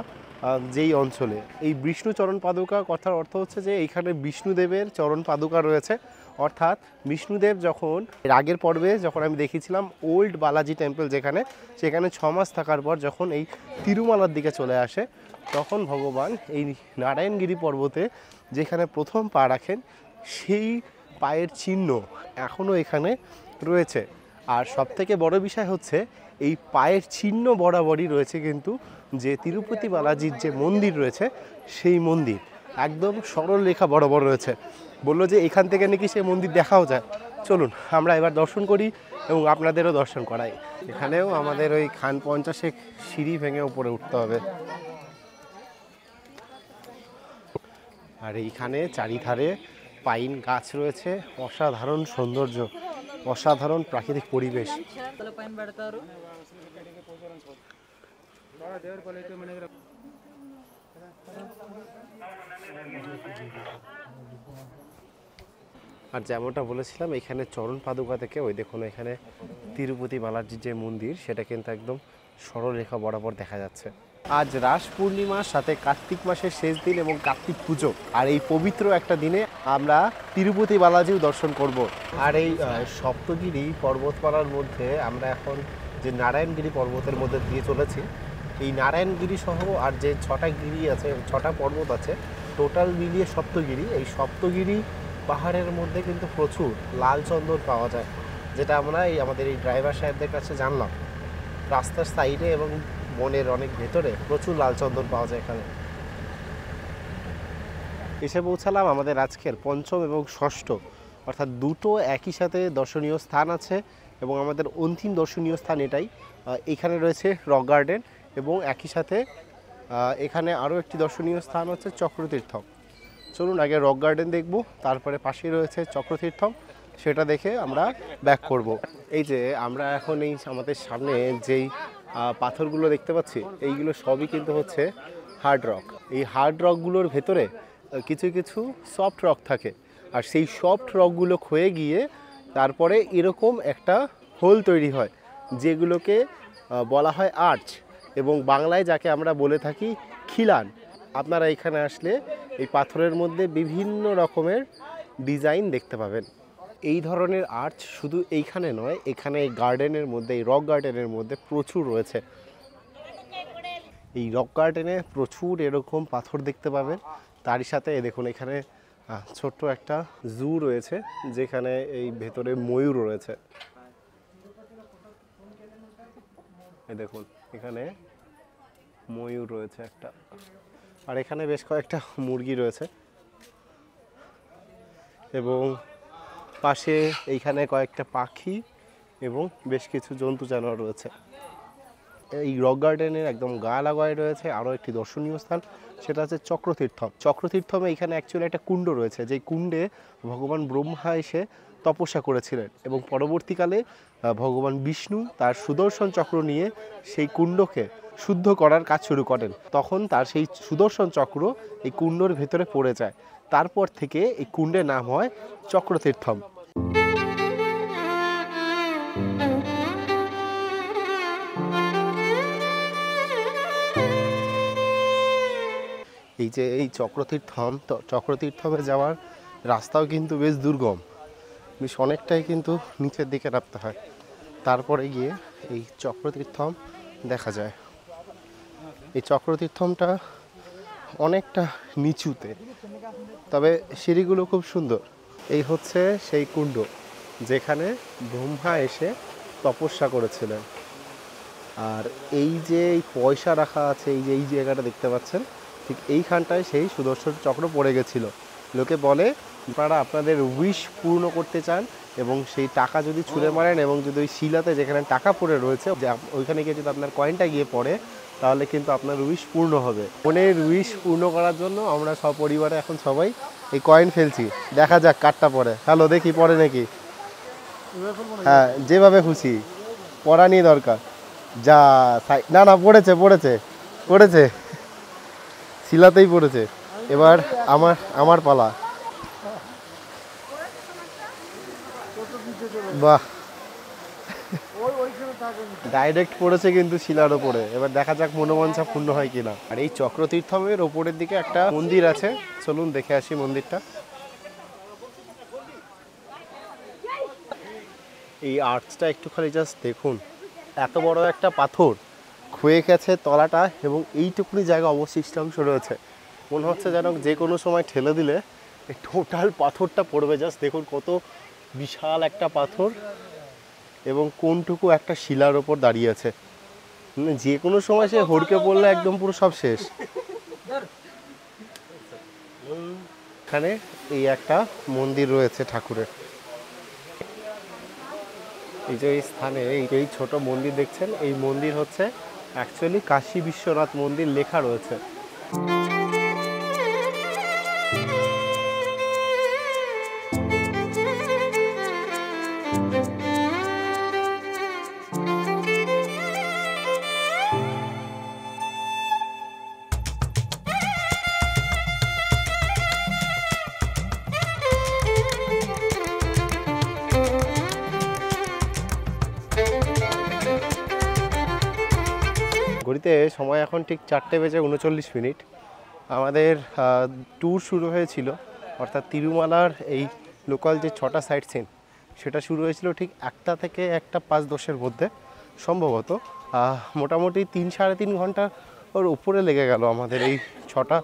যেই অঞ্চলে। এই বিষ্ণুচরণ পাদুকা কথার অর্থ হচ্ছে যে এইখানে বিষ্ণুদেবের চরণ পাদুকা রয়েছে, অর্থাৎ বিষ্ণুদেব যখন এর আগের পর্বে যখন আমি দেখিয়েছিলাম ওল্ড বালাজি টেম্পল যেখানে, সেখানে 6 মাস থাকার পর যখন এই তিরুমালার দিকে চলে আসে, তখন ভগবান এই নারায়ণগিরি পর্বতে যেখানে প্রথম পা রাখেন সেই পায়ের চিহ্ন এখনও এখানে রয়েছে। আর সবথেকে বড় বিষয় হচ্ছে এই পায়ের চিহ্ন বরাবরই রয়েছে কিন্তু যে তিরুপতি বালাজির যে মন্দির রয়েছে সেই মন্দির একদম সরল রেখা বরাবর রয়েছে। বললো যে এখান থেকে নাকি সেই মন্দির দেখাও যায়। চলুন আমরা এবার দর্শন করি এবং আপনাদেরও দর্শন করাই। এখানেও আমাদের ওই খান 50 সিঁড়ি ভেঙে উপরে উঠতে হবে। আর এইখানে চারিধারে পাইন গাছ রয়েছে, অসাধারণ সৌন্দর্য, অসাধারণ প্রাকৃতিক পরিবেশ। আর যেমনটা বলেছিলাম এখানে চরণ পাদুকা থেকে ওই দেখুন এখানে তিরুপতি বালাজির যে মন্দির সেটা কিন্তু একদম সরলরেখা বরাবর দেখা যাচ্ছে। আজ রাস পূর্ণিমার সাথে কার্তিক মাসের শেষ দিন এবং কার্তিক পুজো, আর এই পবিত্র একটা দিনে আমরা তিরুপতি বালাজিও দর্শন করব। আর এই সপ্তগিরি পর্বতমালার মধ্যে আমরা এখন যে নারায়ণগিরি পর্বতের মধ্যে দিয়ে চলেছি, এই নারায়ণগিরি সহ আর যে 6টা গিরি আছে, 6টা পর্বত আছে, টোটাল মিলিয়ে সপ্তগিরি। এই সপ্তগিরি পাহাড়ের মধ্যে কিন্তু প্রচুর লাল চন্দন পাওয়া যায়, যেটা আমরা এই আমাদের এই ড্রাইভার সাহেবদের কাছে জানলাম। রাস্তার সাইডে এবং বনের অনেক ভেতরে প্রচুর লাল চন্দন পাওয়া যায় এখানে। এসে পৌঁছালাম আমাদের আজকের পঞ্চম এবং ষষ্ঠ, অর্থাৎ দুটো একই সাথে দর্শনীয় স্থান আছে এবং আমাদের অন্তিম দর্শনীয় স্থান এটাই। এখানে রয়েছে রক গার্ডেন এবং একই সাথে এখানে আরও একটি দর্শনীয় স্থান হচ্ছে চক্রতীর্থম। চলুন আগে রক গার্ডেন দেখব, তারপরে পাশেই রয়েছে চক্রতীর্থম, সেটা দেখে আমরা ব্যাক করব। এই যে আমরা এখন এই আমাদের সামনে যেই পাথরগুলো দেখতে পাচ্ছি, এইগুলো সবই কিন্তু হচ্ছে হার্ড রক। এই হার্ড রকগুলোর ভেতরে কিছু কিছু সফট রক থাকে, আর সেই সফট রকগুলো ক্ষয়ে গিয়ে তারপরে এরকম একটা হোল তৈরি হয়, যেগুলোকে বলা হয় আর্চ, এবং বাংলায় যাকে আমরা বলে থাকি খিলান। আপনারা এখানে আসলে এই পাথরের মধ্যে বিভিন্ন রকমের ডিজাইন দেখতে পাবেন। এই ধরনের আর্চ শুধু এইখানে নয়, এখানে এই গার্ডেনের মধ্যে, এই রক গার্ডেনের মধ্যে প্রচুর রয়েছে। এই রক গার্ডেনে প্রচুর এরকম পাথর দেখতে পাবেন। তারই সাথে দেখুন এখানে ছোট্ট একটা জু রয়েছে, যেখানে এই ভেতরে ময়ূর রয়েছে। এই দেখুন এখানে ময়ূর রয়েছে একটা, আর এখানে বেশ কয়েকটা মুরগি রয়েছে এবং পাশে এইখানে কয়েকটা পাখি এবং বেশ কিছু জন্তু জানোয়ার রয়েছে। এই রক গার্ডেনের একদম গা লাগায় রয়েছে আরও একটি দর্শনীয় স্থান, সেটা হচ্ছে চক্রতীর্থম। চক্রতীর্থমে এইখানে অ্যাকচুয়ালি একটা কুণ্ড রয়েছে, যেই কুণ্ডে ভগবান ব্রহ্মা এসে তপস্যা করেছিলেন এবং পরবর্তীকালে ভগবান বিষ্ণু তার সুদর্শন চক্র নিয়ে সেই কুণ্ডকে শুদ্ধ করার কাজ শুরু করেন। তখন তার সেই সুদর্শন চক্র এই কুণ্ডর ভেতরে পড়ে যায়, তারপর থেকে এই কুণ্ডের নাম হয় চক্রতীর্থম। এই যে এই চক্রতীর্থমে যাওয়ার রাস্তাও কিন্তু বেশ দুর্গম, বেশ অনেকটাই কিন্তু নিচের দিকে নামতে হয়, তারপরে গিয়ে এই চক্রতীর্থম দেখা যায়। এই চক্রতীর্থমটা অনেকটা নিচুতে, তবে সিঁড়িগুলো খুব সুন্দর। এই হচ্ছে সেই কুণ্ড যেখানে ব্রহ্মা এসে তপস্যা করেছিলেন। আর এই যে এই পয়সা রাখা আছে, এই যে এই জায়গাটা দেখতে পাচ্ছেন, ঠিক এইখানটায় সেই সুদর্শন চক্র পড়ে গেছিল। লোকে বলে আপনারা আপনাদের উইশ পূর্ণ করতে চান এবং সেই টাকা যদি ছুঁড়ে মারেন এবং যদি ওই শিলাতে যেখানে টাকা পড়ে রয়েছে ওইখানে গিয়ে যদি আপনার কয়েনটা গিয়ে পড়ে, তাহলে কিন্তু আপনার উইশ পূর্ণ হবে। মনের উইশ পূর্ণ করার জন্য আমরা সপরিবারে এখন সবাই এই কয়েন ফেলছি, দেখা যাক কাঠটা পড়ে। হ্যালো, দেখি পড়ে নাকি। হ্যাঁ, যেভাবে খুশি, পড়া নিয়ে দরকার। যা না না, পড়েছে পড়েছে পড়েছে, শিলাতেই পড়েছে। এবার আমার পালা। বাহ, ডাইরেক্ট পড়েছে কিন্তু শিলার ওপরে। এবার দেখা যাক মনোবাঞ্ছা পূর্ণ হয় কিনা। আর এই চক্রতীর্থমের ওপরের দিকে একটা মন্দির আছে, চলুন দেখে আসি মন্দিরটা। এই আর্চটা একটুখানি জাস্ট দেখুন, এত বড় একটা পাথর ক্ষয়ে গেছে তলাটা এবং এইটুকুনি জায়গা অবশিষ্টাংশ রয়েছে। মনে হচ্ছে যেন যে কোনো সময় ঠেলে দিলে এই টোটাল পাথরটা পড়বে। জাস্ট দেখুন কত বিশাল একটা পাথর এবং কোনটুকু একটা শিলার ওপর দাঁড়িয়ে আছে। মানে যে কোনো সময় সে হড়কে পড়লে একদম পুরো সব শেষ। এখানে এই একটা মন্দির রয়েছে ঠাকুরের। এই যে এই স্থানে এই ছোট মন্দির দেখছেন, এই মন্দির হচ্ছে অ্যাকচুয়ালি কাশী বিশ্বনাথ মন্দির লেখা রয়েছে। ঘড়িতে সময় এখন ঠিক 4:39। আমাদের ট্যুর শুরু হয়েছিল, অর্থাৎ তিরুমালার এই লোকাল যে 6টা সাইট সিন সেটা শুরু হয়েছিল ঠিক 1টা থেকে 1:05-10 মধ্যে সম্ভবত। মোটামুটি 3-3.5 ঘন্টা ওর উপরে লেগে গেল আমাদের এই 6টা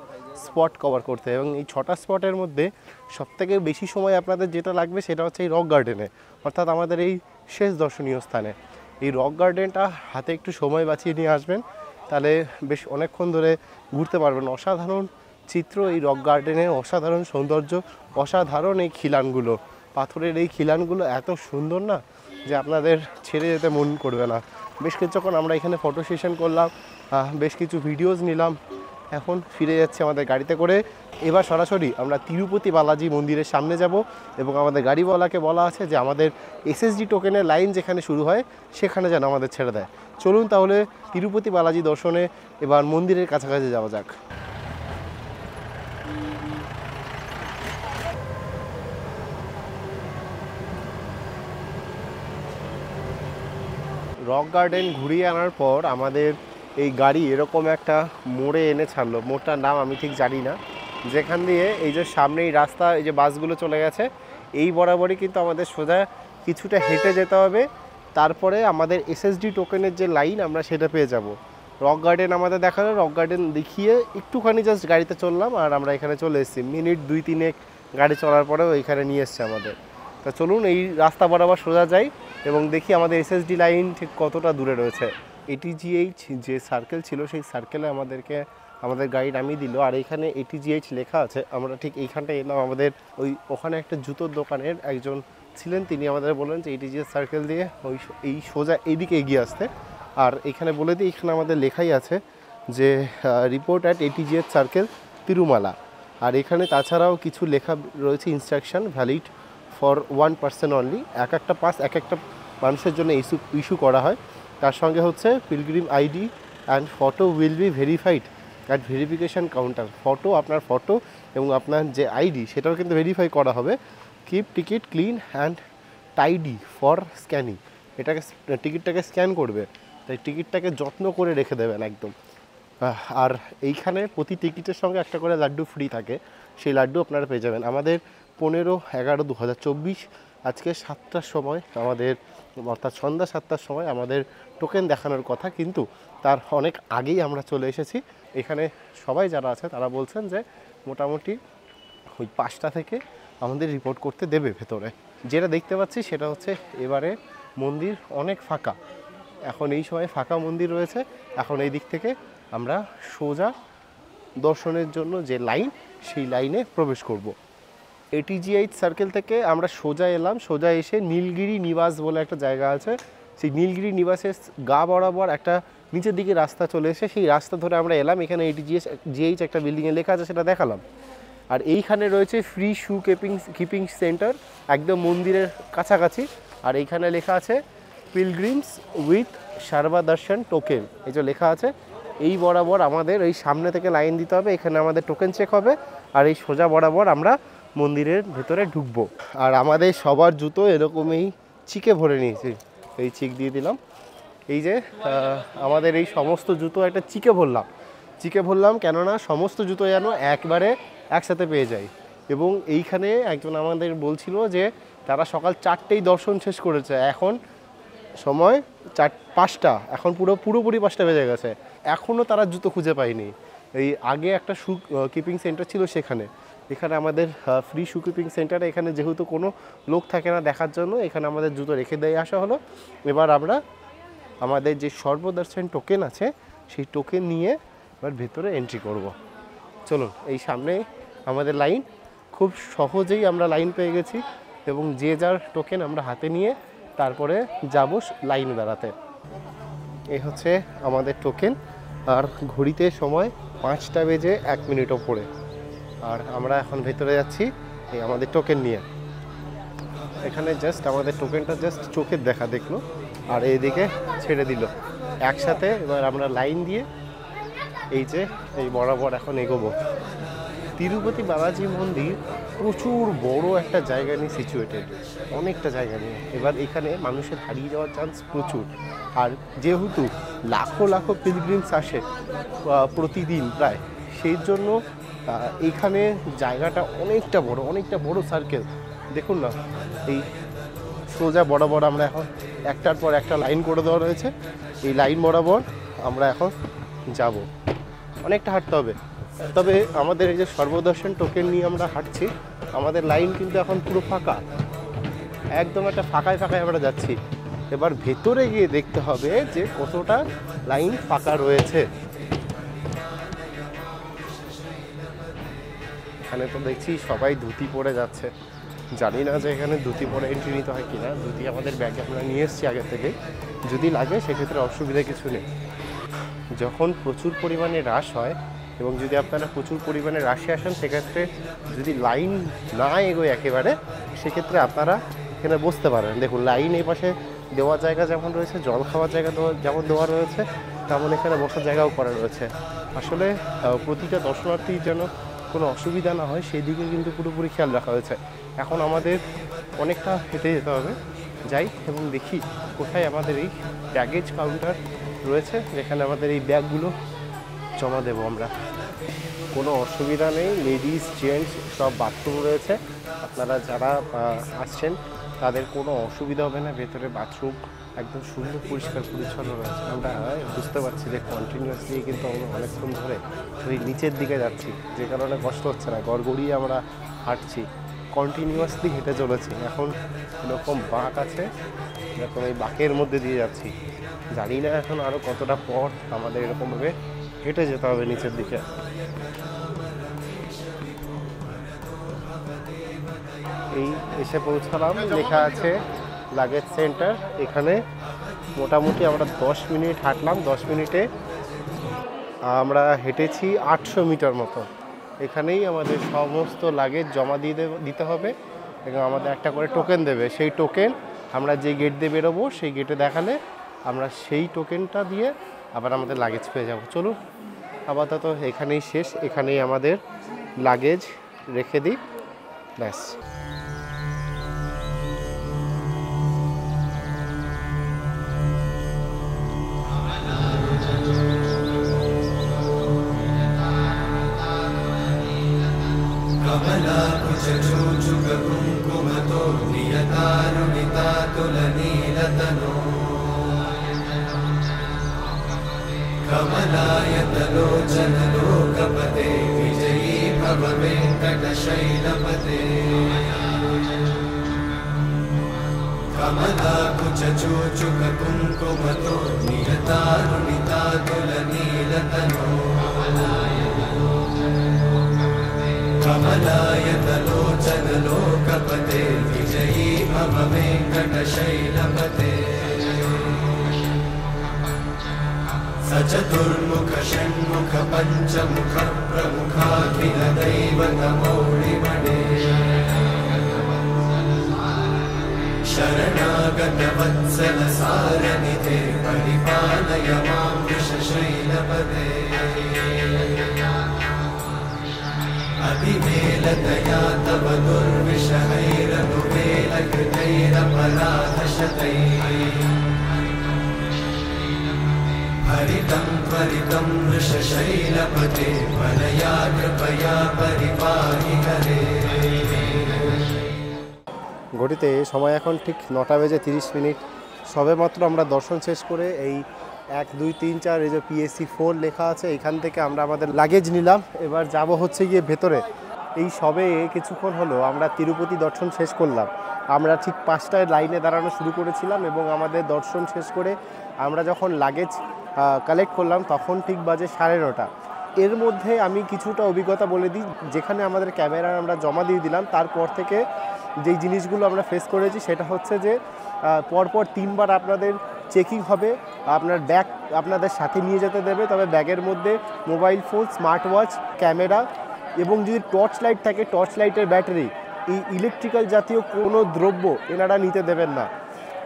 স্পট কভার করতে। এবং এই 6টা স্পটের মধ্যে সবথেকে বেশি সময় আপনাদের যেটা লাগবে সেটা হচ্ছে এই রক গার্ডেনে, অর্থাৎ আমাদের এই শেষ দর্শনীয় স্থানে। এই রক গার্ডেনটা হাতে একটু সময় বাঁচিয়ে নিয়ে আসবেন, তাহলে বেশ অনেকক্ষণ ধরে ঘুরতে পারবেন। অসাধারণ চিত্র এই রক গার্ডেনের, অসাধারণ সৌন্দর্য, অসাধারণ এই খিলানগুলো, পাথরের এই খিলানগুলো এত সুন্দর না যে আপনাদের ছেড়ে যেতে মন করবে না। বেশ কিছুক্ষণ আমরা এখানে ফটো সেশন করলাম, বেশ কিছু ভিডিওস নিলাম। এখন ফিরে যাচ্ছে আমাদের গাড়িতে করে। এবার সরাসরি আমরা তিরুপতি বালাজি মন্দিরের সামনে যাব এবং আমাদের গাড়িওয়ালাকে বলা আছে যে আমাদের এসএসডি টোকেনের লাইন যেখানে শুরু হয় সেখানে যেন আমাদের ছেড়ে দেয়। চলুন তাহলে তিরুপতি বালাজি দর্শনে এবার মন্দিরের কাছাকাছি যাওয়া যাক। রক গার্ডেন ঘুরিয়ে আনার পর আমাদের এই গাড়ি এরকম একটা মোড়ে এনে ছাড়লো। মোড়টার নাম আমি ঠিক জানি না, যেখান দিয়ে এই যে সামনেই রাস্তা, এই যে বাসগুলো চলে গেছে, এই বরাবরই কিন্তু আমাদের সোজা কিছুটা হেঁটে যেতে হবে। তারপরে আমাদের এসএসডি টোকেনের যে লাইন আমরা সেটা পেয়ে যাব। রক গার্ডেন আমাদের দেখালো, রক গার্ডেন দেখিয়ে একটুখানি জাস্ট গাড়িতে চললাম আর আমরা এখানে চলে এসেছি। মিনিট 2-3 গাড়ি চলার পরেও এখানে নিয়ে এসছে আমাদের। তা চলুন এই রাস্তা বরাবর সোজা যাই এবং দেখি আমাদের এসএসডি লাইন ঠিক কতটা দূরে রয়েছে। এটিজিএইচ যে সার্কেল ছিল সেই সার্কেলে আমাদের গাড়ি নামিয়ে দিল। আর এইখানে এটিজিএইচ লেখা আছে। আমরা ঠিক এইখানটায় এলাম। আমাদের ওখানে একটা জুতোর দোকানের একজন ছিলেন, তিনি আমাদের বললেন যে এটিজিএইচ সার্কেল দিয়ে এই সোজা এইদিকে এগিয়ে আসতে। আর এখানে বলে দিই, এখানে আমাদের লেখাই আছে যে report at ATGH circle Tirumala. আর এখানে তাছাড়াও কিছু লেখা রয়েছে, instruction valid for 1 person only. একটা পাস একটা মানুষের জন্য ইস্যু করা হয়। তার সঙ্গে হচ্ছে pilgrim ID and photo will be verified at verification counter. আপনার ফটো এবং আপনার যে আইডি সেটাও কিন্তু ভেরিফাই করা হবে। Keep ticket clean and tidy for scanning. টিকিটটাকে স্ক্যান করবে, তাই টিকিটটাকে যত্ন করে রেখে দেবেন একদম। আর এইখানে প্রতি টিকিটের সঙ্গে একটা করে লাড্ডু ফ্রি থাকে, সেই লাড্ডু আপনারা পেয়ে যাবেন। আমাদের 15/11/2024 আজকে 7টার সময় আমাদের, অর্থাৎ সন্ধ্যা 7টার সময় আমাদের টোকেন দেখানোর কথা, কিন্তু তার অনেক আগেই আমরা চলে এসেছি। এখানে সবাই যারা আছে তারা বলছেন যে মোটামুটি ওই 5টা থেকে আমাদের রিপোর্ট করতে দেবে ভেতরে। যেটা দেখতে পাচ্ছি সেটা হচ্ছে এবারে মন্দির অনেক ফাঁকা, এখন এই সময় ফাঁকা মন্দির রয়েছে। এখন এই দিক থেকে আমরা সোজা দর্শনের জন্য যে লাইন, সেই লাইনে প্রবেশ করব। এটিজিএইচ সার্কেল থেকে আমরা সোজা এলাম। সোজা এসে নীলগিরি নিবাস বলে একটা জায়গা আছে, সেই নীলগিরি নিবাসের গা বরাবর একটা নিচের দিকে রাস্তা চলে এসে সেই রাস্তা ধরে আমরা এলাম। এখানে এটিজিএইচ একটা বিল্ডিংয়ে লেখা আছে, সেটা দেখালাম। আর এইখানে রয়েছে ফ্রি শু কিপিং সেন্টার, একদম মন্দিরের কাছাকাছি। আর এইখানে লেখা আছে পিলগ্রিমস উইথ সার্বা দর্শন টোকেন, এই যে লেখা আছে। এই বরাবর আমাদের এই সামনে থেকে লাইন দিতে হবে, এখানে আমাদের টোকেন চেক হবে। আর এই সোজা বরাবর আমরা মন্দিরের ভেতরে ঢুকবো। আর আমাদের সবার জুতো এরকমই চিকে ভরে নিয়েছি, এই চিক দিয়ে দিলাম। এই যে আমাদের এই সমস্ত জুতো একটা চিকে ভরলাম কেননা সমস্ত জুতো যেন একবারে একসাথে পেয়ে যাই। এবং এইখানে একজন আমাদের বলছিল যে তারা সকাল 4টেই দর্শন শেষ করেছে, এখন সময় 5টা, এখন পুরোপুরি 5টা বেজে গেছে, এখনও তারা জুতো খুঁজে পায়নি। এই আগে একটা শু কিপিং সেন্টার ছিল, এখানে আমাদের ফ্রি শু কিপিং সেন্টারে এখানে যেহেতু কোনো লোক থাকে না দেখার জন্য, এখানে আমাদের জুতো রেখে দিয়ে আসা হলো। এবার আমরা আমাদের যে সর্বদর্শন টোকেন আছে সেই টোকেন নিয়ে এবার ভেতরে এন্ট্রি করব। চলুন, এই সামনে আমাদের লাইন, খুব সহজেই আমরা লাইন পেয়ে গেছি এবং যে যার টোকেন আমরা হাতে নিয়ে তারপরে যাব লাইনে দাঁড়াতে। এই হচ্ছে আমাদের টোকেন, আর ঘড়িতে সময় 5টা বেজে 1 মিনিট ওপরে। আর আমরা এখন ভেতরে যাচ্ছি এই আমাদের টোকেন নিয়ে। এখানে জাস্ট আমাদের টোকেনটা জাস্ট চোখের দেখা দেখলো আর এইদিকে ছেড়ে দিল একসাথে। এবার আমরা লাইন দিয়ে এই বরাবর এখন এগোবো। তিরুপতি বালাজি মন্দির প্রচুর বড় একটা জায়গা নিয়ে সিচুয়েটেড, অনেকটা জায়গা নিয়ে। এবার এখানে মানুষের হারিয়ে যাওয়ার চান্স প্রচুর, আর যেহেতু লাখো লাখো পিলগ্রিমস আসে প্রতিদিন প্রায়, সেই জন্য এইখানে জায়গাটা অনেকটা বড় সার্কেল। দেখুন না, এই সোজা বরাবর আমরা এখন একটার পর একটা লাইন করে দেওয়া রয়েছে, এই লাইন বরাবর আমরা এখন যাব। অনেকটা হাঁটতে হবে, তবে আমাদের এই যে সর্বদর্শন টোকেন নিয়ে আমরা হাঁটছি, আমাদের লাইন কিন্তু এখন পুরো ফাঁকা, একদম একটা ফাঁকায় আমরা যাচ্ছি। এবার ভেতরে গিয়ে দেখতে হবে যে কতটা লাইন ফাঁকা রয়েছে। এখানে তো দেখছি সবাই ধুতি পরে যাচ্ছে, জানি না যে এখানে ধুতি পরে এন্ট্রি নিতে হয় কিনা। ধুতি আমাদের ব্যাগে আমরা নিয়ে এসেছি আগে থেকে, যদি লাগে সেক্ষেত্রে অসুবিধা কিছু নেই। যখন প্রচুর পরিমাণে রাশ হয় এবং যদি আপনারা প্রচুর পরিমাণে রাশে আসেন, সেক্ষেত্রে যদি লাইন না এগোয় একেবারে, সেক্ষেত্রে আপনারা এখানে বসতে পারেন। দেখুন, লাইন এই পাশে দেওয়ার জায়গা যেমন রয়েছে, জল খাওয়ার জায়গা যেমন দেওয়া রয়েছে, তেমন এখানে বসার জায়গাও করা রয়েছে। আসলে প্রতিটা দর্শনার্থী যেন কোনো অসুবিধা না হয় সেই দিকে কিন্তু পুরোপুরি খেয়াল রাখা হয়েছে। এখন আমাদের অনেকটা হেঁটে যেতে হবে, যাই এবং দেখি কোথায় আমাদের এই ব্যাগেজ কাউন্টার রয়েছে, যেখানে আমাদের এই ব্যাগগুলো জমা দেবো আমরা। কোনো অসুবিধা নেই, লেডিস জেন্টস সব বাথরুম রয়েছে, আপনারা যারা আসছেন তাদের কোনো অসুবিধা হবে না। ভেতরে বাথরুম একদম সুন্দর পরিষ্কার পরিচ্ছন্ন রয়েছে। আমরা বুঝতে পারছি যে কন্টিনিউয়াসলি কিন্তু আমরা অনেকক্ষণ ধরে ওই নিচের দিকে যাচ্ছি, যে কারণে কষ্ট হচ্ছে না, গড়গড়িয়ে আমরা হাঁটছি, কন্টিনিউয়াসলি হেঁটে চলেছি। এখন এরকম বাঁক আছে, এরকম এই বাঁকের মধ্যে দিয়ে যাচ্ছি, জানি না এখন আরও কতটা পর আমাদের এরকমভাবে হেঁটে যেতে হবে নিচের দিকে। এই এসে পৌঁছালাম, লেখা আছে লাগেজ সেন্টার। এখানে মোটামুটি আমরা 10 মিনিট হাঁটলাম, 10 মিনিটে আমরা হেঁটেছি 800 মিটার মতো। এখানেই আমাদের সমস্ত লাগেজ জমা দিতে হবে এবং আমাদের একটা করে টোকেন দেবে। সেই টোকেন আমরা যে গেট দিয়ে বেরোবো সেই গেটে দেখালে আমরা সেই টোকেনটা দিয়ে আবার আমাদের লাগেজ পেয়ে যাব। চলুন, আপাতত এখানেই শেষ, এখানেই আমাদের লাগেজ রেখে দিই, ব্যাস। कमलाकुचूचुककुङ्कुमतो नियतारुणितातुलनीलतनो कमलायतलोचनलोकपते विजयी भव वेङ्कटशैलपते कमलाकुचूचुककुङ्कुमतो नियतारुणितातुलनीलतनो कमलायतलोचनलोकपते विजयी भव वेङ्कटशैलपते सचतुर्मुख षण्मुख पञ्चमुख प्रमुखाखिल दैवतमौळिमणे शरणागत वत्सल सारनिधे परिपालय मां वृषशैलपते अतिवेलतया तव दुर्विषहैरनुवेलकृतैरपराधशतैः हरितं त्वरितं वृषशैलपते त्वरया कृपया परिपाहि हरे। ঘটিতে সময় এখন ঠিক 9:30 সবে মাত্র আমরা দর্শন শেষ করে এই 1 2 3 4 এই যে PSC 4 লেখা আছে এখান থেকে আমরা আমাদের লাগেজ নিলাম। এবার যাব হচ্ছে গিয়ে ভেতরে। এই সবে কিছুক্ষণ হলো আমরা তিরুপতি দর্শন শেষ করলাম। আমরা ঠিক 5টায় লাইনে দাঁড়ানো শুরু করেছিলাম এবং আমাদের দর্শন শেষ করে আমরা যখন লাগেজ কালেক্ট করলাম তখন ঠিক বাজে 9:30। এর মধ্যে আমি কিছুটা অভিজ্ঞতা বলে দিই। যেখানে আমাদের ক্যামেরা আমরা জমা দিয়ে দিলাম তারপর থেকে যেই জিনিসগুলো আমরা ফেস করেছি সেটা হচ্ছে যে পরপর 3বার আপনাদের চেকিং হবে। আপনার ব্যাগ আপনাদের সাথে নিয়ে যেতে দেবে, তবে ব্যাগের মধ্যে mobile phone, smart watch, camera এবং যদি টর্চ লাইট থাকে টর্চ লাইটের ব্যাটারি, এই ইলেকট্রিক্যাল জাতীয় কোনো দ্রব্য এনারা নিতে দেবেন না।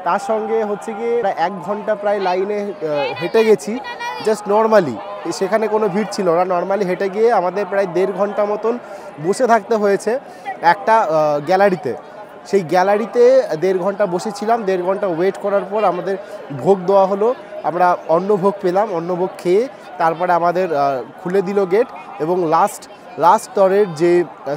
তার সঙ্গে হচ্ছে গিয়ে 1 ঘন্টা প্রায় লাইনে হেঁটে গেছি জাস্ট নর্মালি, সেখানে কোনো ভিড় ছিল না। নর্মালি হেঁটে গিয়ে আমাদের প্রায় 1.5 ঘন্টা মতন বসে থাকতে হয়েছে একটা গ্যালারিতে। সেই গ্যালারিতে 1.5 ঘন্টা বসেছিলাম। 1.5 ঘন্টা ওয়েট করার পর আমাদের ভোগ দেওয়া হলো। আমরা অন্নভোগ পেলাম। অন্নভোগ খেয়ে তারপরে আমাদের খুলে দিল গেট এবং লাস্ট স্তরের যে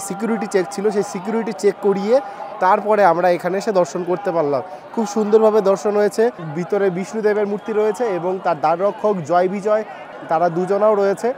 সিকিউরিটি চেক ছিল সেই সিকিউরিটি চেক করিয়ে তারপরে আমরা এখানে এসে দর্শন করতে পারলাম। খুব সুন্দরভাবে দর্শন হয়েছে। ভিতরে বিষ্ণুদেবের মূর্তি রয়েছে এবং তার দ্বাররক্ষক জয় বিজয় তারা দুজনাও রয়েছে।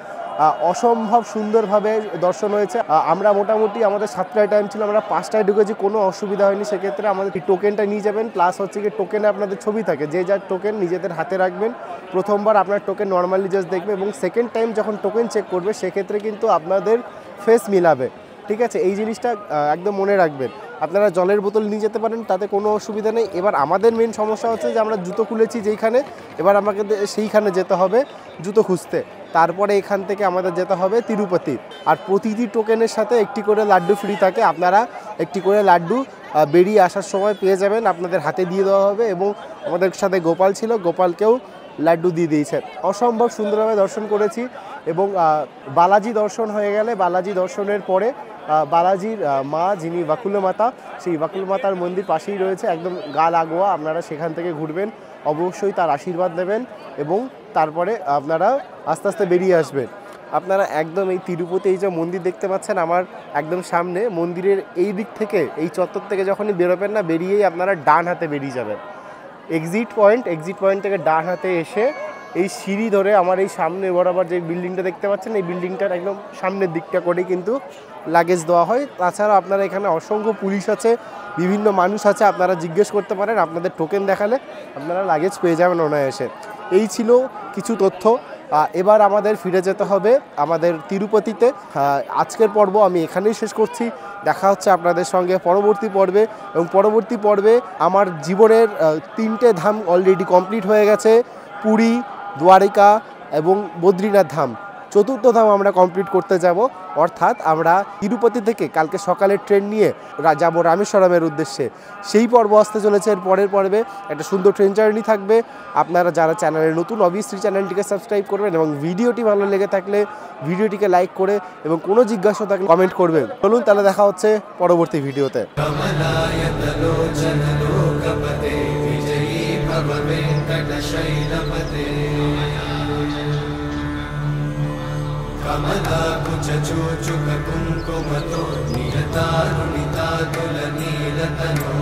অসম্ভব সুন্দরভাবে দর্শন হয়েছে। আমরা মোটামুটি আমাদের 7টায় টাইম ছিল, আমরা 5টায় ঢুকেছি, কোনো অসুবিধা হয়নি। সেক্ষেত্রে আমাদের টোকেনটা নিয়ে যাবেন, প্লাস হচ্ছে কি টোকেনে আপনাদের ছবি থাকে, যে যার টোকেন নিজেদের হাতে রাখবেন। প্রথমবার আপনার টোকেন নর্মালি জাস্ট দেখবে এবং সেকেন্ড টাইম যখন টোকেন চেক করবে সেক্ষেত্রে কিন্তু আপনাদের ফেস মিলাবে। ঠিক আছে, এই জিনিসটা একদম মনে রাখবেন। আপনারা জলের বোতল নিয়ে যেতে পারেন, তাতে কোনো অসুবিধা নেই। এবার আমাদের মেন সমস্যা হচ্ছে যে আমরা জুতো খুলেছি যেইখানে, এবার আমাকে সেইখানে যেতে হবে জুতো খুঁজতে। তারপরে এখান থেকে আমাদের যেতে হবে তিরুপতি। আর প্রতিটি টোকেনের সাথে একটি করে লাড্ডু ফ্রি থাকে। আপনারা একটি করে লাড্ডু বেরিয়ে আসার সময় পেয়ে যাবেন, আপনাদের হাতে দিয়ে দেওয়া হবে। এবং আমাদের সাথে গোপাল ছিল, গোপালকেও লাড্ডু দিয়ে দিয়েছে। অসম্ভব সুন্দরভাবে দর্শন করেছি। এবং বালাজি দর্শন হয়ে গেলে বালাজি দর্শনের পরে বালাজির মা যিনি বাকুল মাতা, সেই বাকুল মাতার মন্দির পাশেই রয়েছে, একদম গা লাগোয়া। আপনারা সেখান থেকে ঘুরবেন, অবশ্যই তার আশীর্বাদ নেবেন এবং তারপরে আপনারা আস্তে আস্তে বেরিয়ে আসবেন। আপনারা একদম এই তিরুপতি এই যে মন্দির দেখতে পাচ্ছেন আমার একদম সামনে, মন্দিরের এই দিক থেকে এই চত্বর থেকে যখনই বেরোবেন না, বেরিয়েই আপনারা ডান হাতে বেরিয়ে যাবেন। এক্সিট পয়েন্ট থেকে ডান হাতে এসে এই সিঁড়ি ধরে আমার এই সামনে বরাবর যে বিল্ডিংটা দেখতে পাচ্ছেন, এই বিল্ডিংটার একদম সামনের দিকটা করেই কিন্তু লাগেজ দেওয়া হয়। তাছাড়া আপনারা এখানে অসংখ্য পুলিশ আছে, বিভিন্ন মানুষ আছে, আপনারা জিজ্ঞেস করতে পারেন। আপনাদের টোকেন দেখালে আপনারা লাগেজ পেয়ে যাবেন অনায়াসে। এই ছিল কিছু তথ্য। এবার আমাদের ফিরে যেতে হবে আমাদের তিরুপতিতে। আজকের পর্ব আমি এখানেই শেষ করছি। দেখা হচ্ছে আপনাদের সঙ্গে পরবর্তী পর্বে। এবং পরবর্তী পর্বে আমার জীবনের 3টে ধাম অলরেডি কমপ্লিট হয়ে গেছে, পুরী, দ্বারিকা এবং বদ্রীনাথ ধাম। 4র্থ ধাম আমরা কমপ্লিট করতে যাব, অর্থাৎ আমরা তিরুপতি থেকে কালকে সকালে ট্রেন নিয়ে যাব রামেশ্বরমের উদ্দেশ্যে। সেই পর্ব আসতে চলেছে। এর পরের পর্বে একটা সুন্দর ট্রেন জার্নি থাকবে। আপনারা যারা চ্যানেলে নতুন অবশ্যই চ্যানেলটিকে সাবস্ক্রাইব করবেন এবং ভিডিওটি ভালো লেগে থাকলে ভিডিওটিকে লাইক করে এবং কোনো জিজ্ঞাসা থাকলে কমেন্ট করবেন। চলুন তাহলে দেখা হচ্ছে পরবর্তী ভিডিওতে। कमलाकुचूचुक कुङ्कुमतो नियतारुणिता तुलनीलतनो